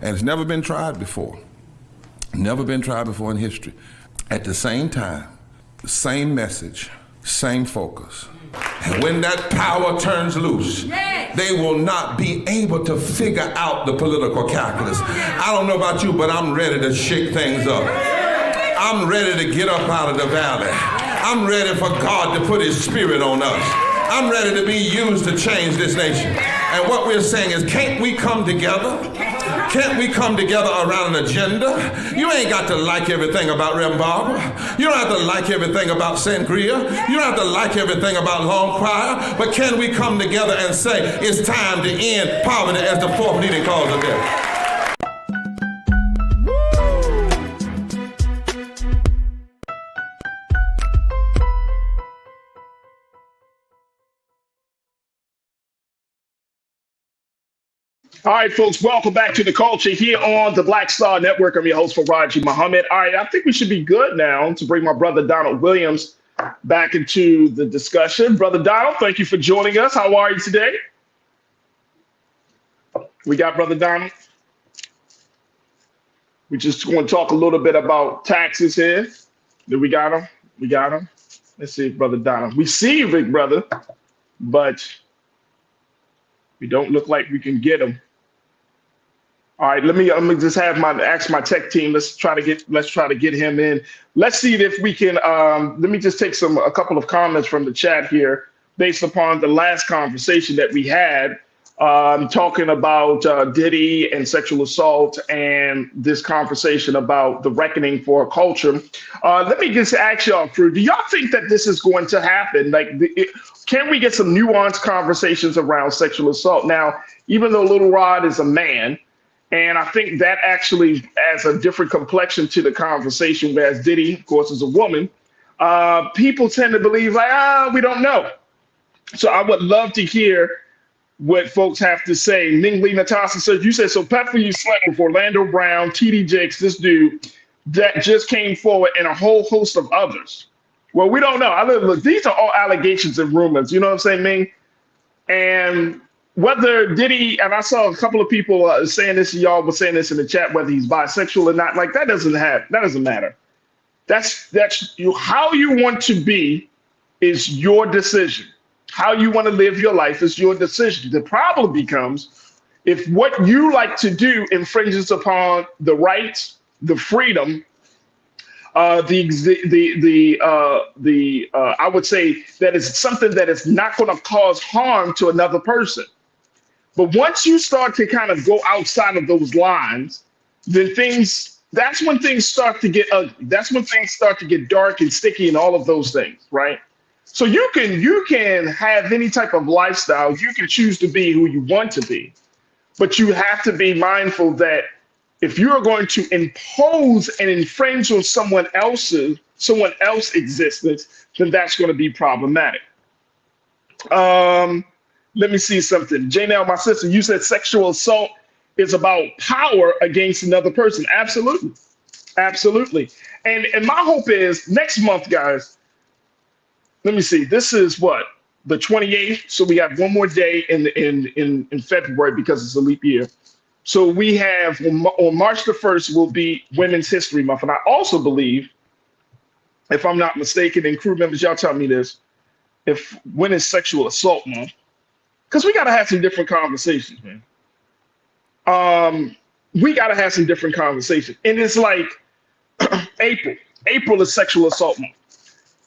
And it's never been tried before. Never been tried before in history. At the same time, same message, same focus. And when that power turns loose, they will not be able to figure out the political calculus. I don't know about you, but I'm ready to shake things up. I'm ready to get up out of the valley. I'm ready for God to put his spirit on us. I'm ready to be used to change this nation. And what we're saying is, can't we come together? Can't we come together around an agenda? You ain't got to like everything about Reverend Barber. You don't have to like everything about Sangria. You don't have to like everything about Long Choir. But can we come together and say it's time to end poverty as the fourth leading cause of death? All right, folks, welcome back to The Culture here on the Black Star Network. I'm your host, Farajii Muhammad. All right, I think we should be good now to bring my brother Donald Williams back into the discussion. Brother Donald, thank you for joining us. How are you today? We got Brother Donald. We just want to talk a little bit about taxes here. We got him? We got him? Let's see, Brother Donald. We see you, big brother, but we don't look like we can get him. All right, let me just ask my tech team. Let's try to get him in. Let's see if we can. Let me just take a couple of comments from the chat here, based upon the last conversation that we had, talking about Diddy and sexual assault, and this conversation about the reckoning for a culture. Let me just ask y'all, crew, do y'all think that this is going to happen? Can we get some nuanced conversations around sexual assault? Now, even though Little Rod is a man, and I think that actually adds a different complexion to the conversation, whereas Diddy, of course, is a woman, people tend to believe we don't know. So I would love to hear what folks have to say. Ning Lee Natasha says, you said, so Pepper, you slept with Orlando Brown, TD Jakes, this dude that just came forward, and a whole host of others. Well, we don't know. Look, these are all allegations and rumors. You know what I'm saying, Ming? And whether Diddy, and I saw a couple of people saying this, y'all were saying this in the chat, whether he's bisexual or not, that doesn't matter. That's you. How you want to be is your decision. How you want to live your life is your decision. The problem becomes if what you like to do infringes upon the rights, the freedom, I would say that is something that is not going to cause harm to another person. But once you start to kind of go outside of those lines, then that's when things start to get ugly. That's when things start to get dark and sticky and all of those things, right? So you can have any type of lifestyle. You can choose to be who you want to be, but you have to be mindful that if you are going to impose and infringe on someone else's existence, then that's going to be problematic. Let me see something. Janelle, my sister, you said sexual assault is about power against another person. Absolutely. Absolutely. And my hope is next month, guys, let me see. This is what? The 28th. So we have one more day in February because it's a leap year. So we have on March the 1st will be Women's History Month. And I also believe, if I'm not mistaken, and crew members, y'all tell me this, when is Sexual Assault Month? Because we got to have some different conversations, man. We got to have some different conversations. And it's like April. April is Sexual Assault Month.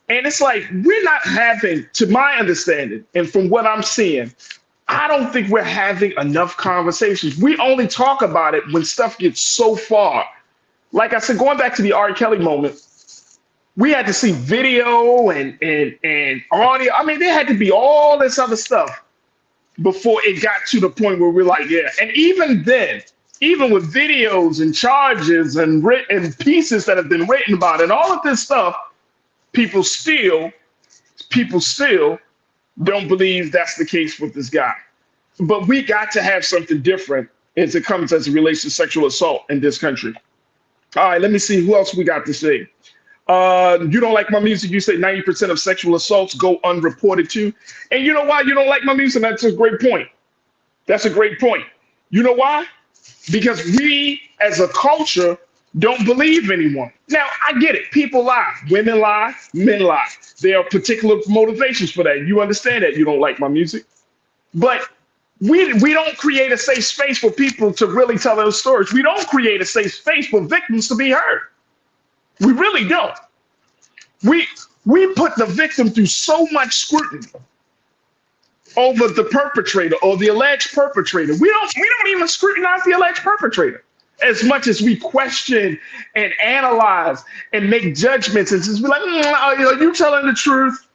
And it's like we're not having, to my understanding, and from what I'm seeing, I don't think we're having enough conversations. We only talk about it when stuff gets so far. Like I said, going back to the R. Kelly moment, we had to see video and audio. I mean, there had to be all this other stuff before it got to the point where we're like, yeah. And even then, even with videos and charges and written pieces that have been written about it, and all of this stuff, people still don't believe that's the case with this guy. But we got to have something different as it relates to sexual assault in this country. All right, let me see who else we got to say. You don't like my music. You say 90% of sexual assaults go unreported too. And you know why you don't like my music? That's a great point. That's a great point. You know why? Because we as a culture don't believe anyone. Now, I get it. People lie. Women lie. Men lie. There are particular motivations for that. You understand that you don't like my music. But we don't create a safe space for people to really tell their stories. We don't create a safe space for victims to be heard. We really don't. We put the victim through so much scrutiny over the perpetrator or the alleged perpetrator. We don't even scrutinize the alleged perpetrator as much as we question and analyze and make judgments and just be like, are you telling the truth?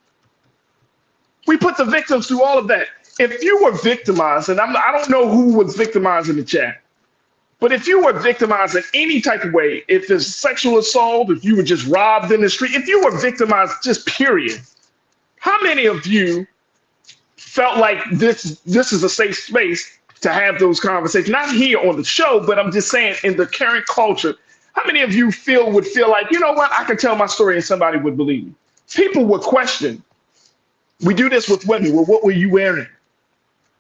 We put the victims through all of that. If you were victimized, and I don't know who was victimized in the chat, but if you were victimized in any type of way, if it's sexual assault, if you were just robbed in the street, if you were victimized, just period, how many of you felt like this is a safe space to have those conversations? Not here on the show, but I'm just saying in the current culture, how many of you would feel like, you know what, I could tell my story and somebody would believe me? People would question. We do this with women. Well, what were you wearing?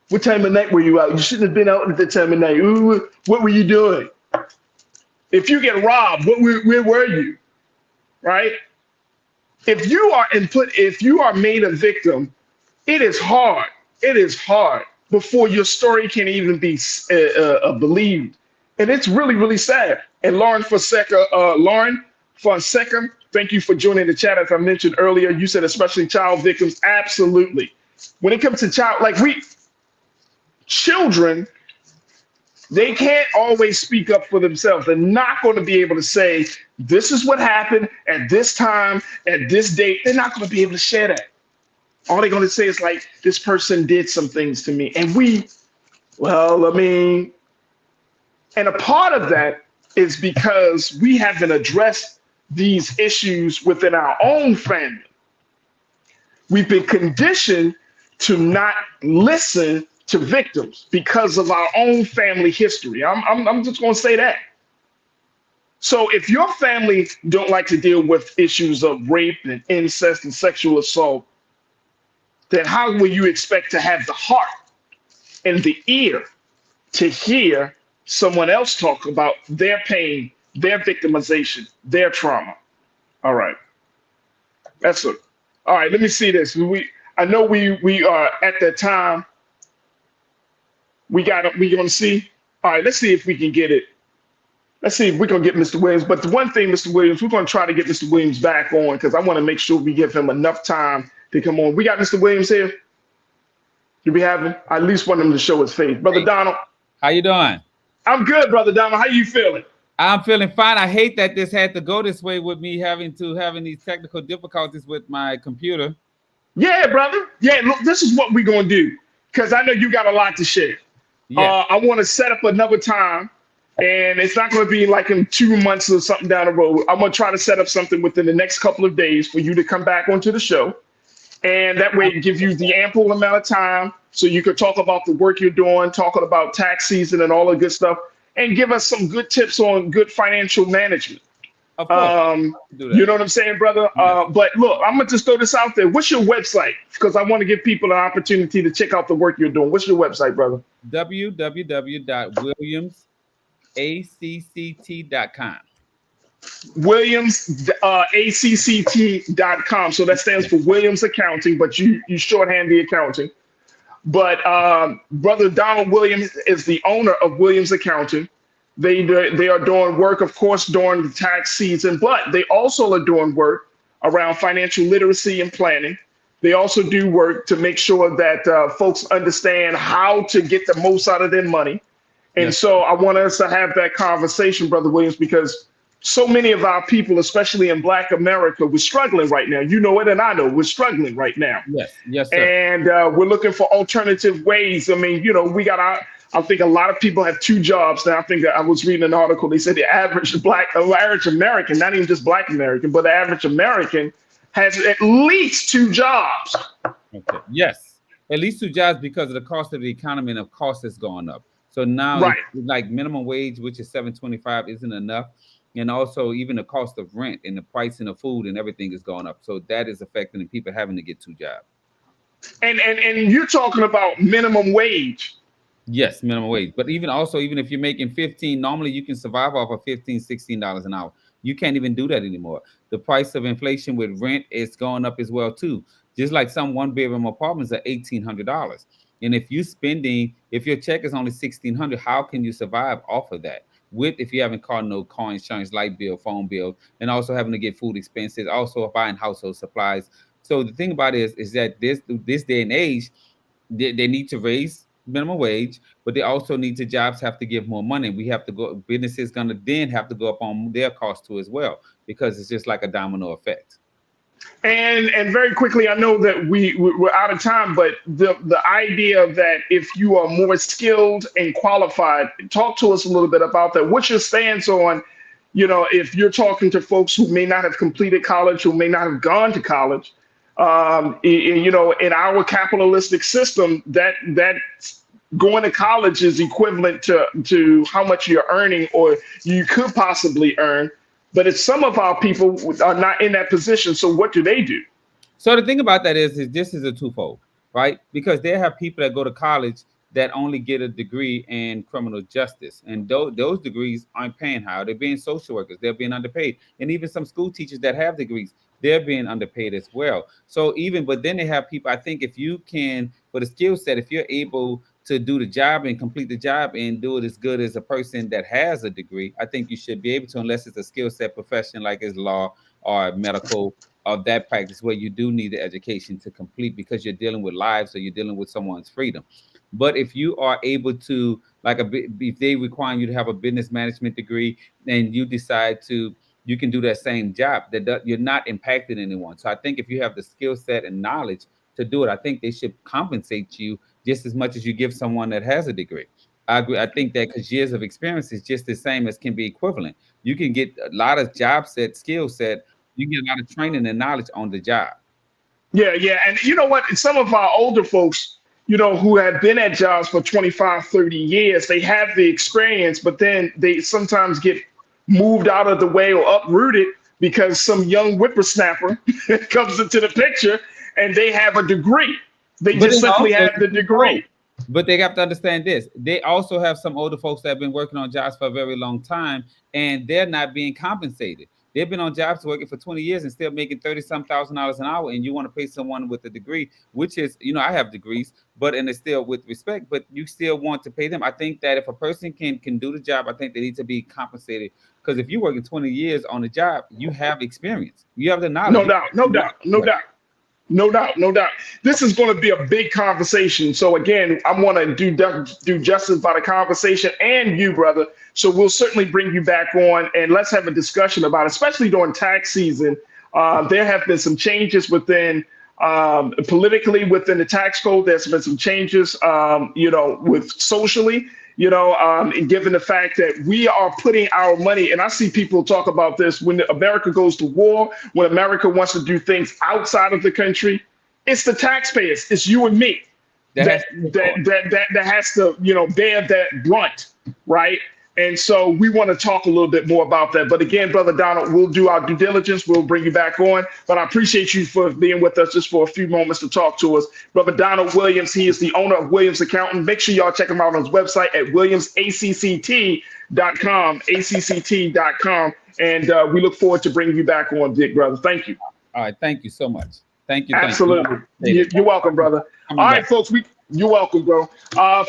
What time of night were you out? You shouldn't have been out at that time of night. Ooh, what were you doing? If you get robbed, where were you? Right? If you are made a victim, it is hard. It is hard before your story can even be believed. And it's really, really sad. And Lauren Fonseca, thank you for joining the chat. As I mentioned earlier, you said especially child victims. Absolutely. When it comes to children, they can't always speak up for themselves. They're not going to be able to say, this is what happened at this time, at this date. They're not going to be able to share that. All they're going to say is like, this person did some things to me. And and a part of that is because we haven't addressed these issues within our own family. We've been conditioned to not listen to victims because of our own family history. I'm just going to say that. So if your family don't like to deal with issues of rape and incest and sexual assault, then how will you expect to have the heart and the ear to hear someone else talk about their pain, their victimization, their trauma? All right. That's it. All right, let me see this. I know we are at that time. We gonna see. All right, let's see if we can get it. Let's see if we're gonna get Mr. Williams. But the one thing, Mr. Williams, we're gonna try to get Mr. Williams back on because I want to make sure we give him enough time to come on. We got Mr. Williams here. Do we have him? I at least want him to show his face. Brother Donald. How you doing? I'm good, Brother Donald. How you feeling? I'm feeling fine. I hate that this had to go this way with me having these technical difficulties with my computer. Yeah, brother. Yeah, look, this is what we're gonna do because I know you got a lot to share. Yeah. I want to set up another time, and it's not going to be like in 2 months or something down the road. I'm going to try to set up something within the next couple of days for you to come back onto the show. And that way it gives you the ample amount of time so you could talk about the work you're doing, talking about tax season and all the good stuff, and give us some good tips on good financial management. Of course. You know what I'm saying, brother? Yeah. But look, I'm going to just throw this out there. What's your website? Because I want to give people an opportunity to check out the work you're doing. What's your website, brother? www.williamsacct.com. WilliamsACCT.com. So that stands for Williams Accounting, but you shorthand the accounting. But Brother Donald Williams is the owner of Williams Accounting. They are doing work, of course, during the tax season, but they also are doing work around financial literacy and planning. They also do work to make sure that folks understand how to get the most out of their money. And so I want us to have that conversation, Brother Williams, because so many of our people, especially in Black America, we're struggling right now. You know it, and I know we're struggling right now. Yes, sir. And we're looking for alternative ways. I mean, you know, I think a lot of people have 2 jobs now. I think I was reading an article. They said the average American, not even just Black American, but the average American has at least 2 jobs. Okay. Yes, at least 2 jobs because of the cost of the economy and of cost has gone up. So now, like minimum wage, which is $7.25, isn't enough. And also even the cost of rent and the pricing of food and everything is going up. So that is affecting the people having to get 2 jobs. And you're talking about minimum wage. Yes, minimum wage. But even if you're making 15, normally you can survive off of $15, $16 an hour. You can't even do that anymore. The price of inflation with rent is going up as well too. Just like some 1-bedroom apartments are $1,800. And if your check is only $1,600, how can you survive off of that? If you haven't called no car insurance, light bill, phone bill, and also having to get food expenses, also buying household supplies. So the thing about it is that this day and age, they need to raise minimum wage, but they also need jobs have to give more money. Businesses gonna then have to go up on their cost too as well, because it's just like a domino effect. And very quickly, I know that we're out of time, but the idea that if you are more skilled and qualified, talk to us a little bit about that. What's your stance on, if you're talking to folks who may not have completed college, who may not have gone to college, in our capitalistic system, that going to college is equivalent to how much you're earning or you could possibly earn. But if some of our people are not in that position, so what do they do? So the thing about that is this is a twofold, right? Because they have people that go to college that only get a degree in criminal justice. And those degrees aren't paying high. They're being social workers. They're being underpaid. And even some school teachers that have degrees, they're being underpaid as well. But then they have people, I think if you can, for the skill set, if you're able to do the job and complete the job and do it as good as a person that has a degree, I think you should be able to, unless it's a skill set profession like it's law or medical or that practice where you do need the education to complete because you're dealing with lives or you're dealing with someone's freedom. But if you are able to, if they require you to have a business management degree and you decide you can do that same job, you're not impacting anyone. So I think if you have the skill set and knowledge to do it, I think they should compensate you just as much as you give someone that has a degree. I agree. I think that because years of experience is just the same as can be equivalent. You can get a lot of skill set. You can get a lot of training and knowledge on the job. Yeah. And you know what? Some of our older folks, who have been at jobs for 25, 30 years, they have the experience, but then they sometimes get moved out of the way or uprooted because some young whippersnapper comes into the picture and they have a degree. They just simply have the degree. But they have to understand this. They also have some older folks that have been working on jobs for a very long time, and they're not being compensated. They've been on jobs working for 20 years and still making $30-some thousand an hour, and you want to pay someone with a degree, which is, I have degrees, and it's still with respect, but you still want to pay them. I think that if a person can do the job, I think they need to be compensated, because if you're working 20 years on a job, you have experience. You have the knowledge. No doubt. This is going to be a big conversation. So again, I want to do justice by the conversation and you, brother. So we'll certainly bring you back on and let's have a discussion about it, especially during tax season. There have been some changes politically within the tax code. There's been some changes, with socially. And given the fact that we are putting our money, and I see people talk about this, when America goes to war, when America wants to do things outside of the country, it's the taxpayers, it's you and me that has to, bear that brunt, right? And so we want to talk a little bit more about that. But again, Brother Donald, we'll do our due diligence. We'll bring you back on. But I appreciate you for being with us just for a few moments to talk to us. Brother Donald Williams, he is the owner of Williams Accounting. Make sure y'all check him out on his website at williamsacct.com. And we look forward to bringing you back on, big brother. Thank you. All right. Thank you so much. Thank you. Absolutely. You're welcome, brother. All right, folks. You're welcome, bro.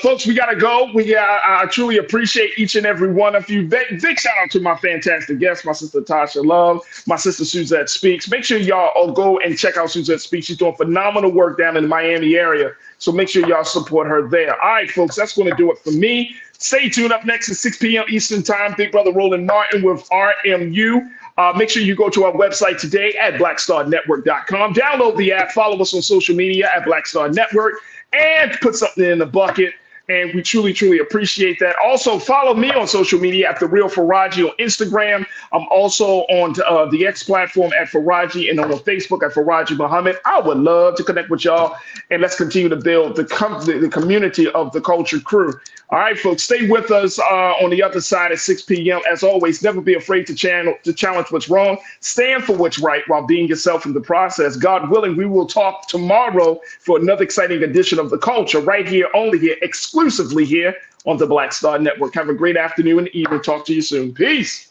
Folks, we got to go. I truly appreciate each and every one of you. Big shout out to my fantastic guests, my sister Tasha Love, my sister Suzette Speaks. Make sure y'all all go and check out Suzette Speaks. She's doing phenomenal work down in the Miami area. So make sure y'all support her there. All right, folks, that's going to do it for me. Stay tuned. Up next at 6 p.m. Eastern Time, Big Brother Roland Martin with RMU. Make sure you go to our website today at blackstarnetwork.com. Download the app. Follow us on social media at Black Star Network. And put something in the bucket And we truly, truly appreciate that. Also, follow me on social media at The Real Farajii on Instagram. I'm also on the X platform at Farajii and on Facebook at Farajii Muhammad. I would love to connect with y'all, and let's continue to build the community of the Culture Crew. All right, folks, stay with us on the other side at 6 p.m. As always, never be afraid to challenge what's wrong. Stand for what's right while being yourself in the process. God willing, we will talk tomorrow for another exciting edition of The Culture right here, only here, exclusively here on the Black Star Network. Have a great afternoon and evening. Talk to you soon. Peace.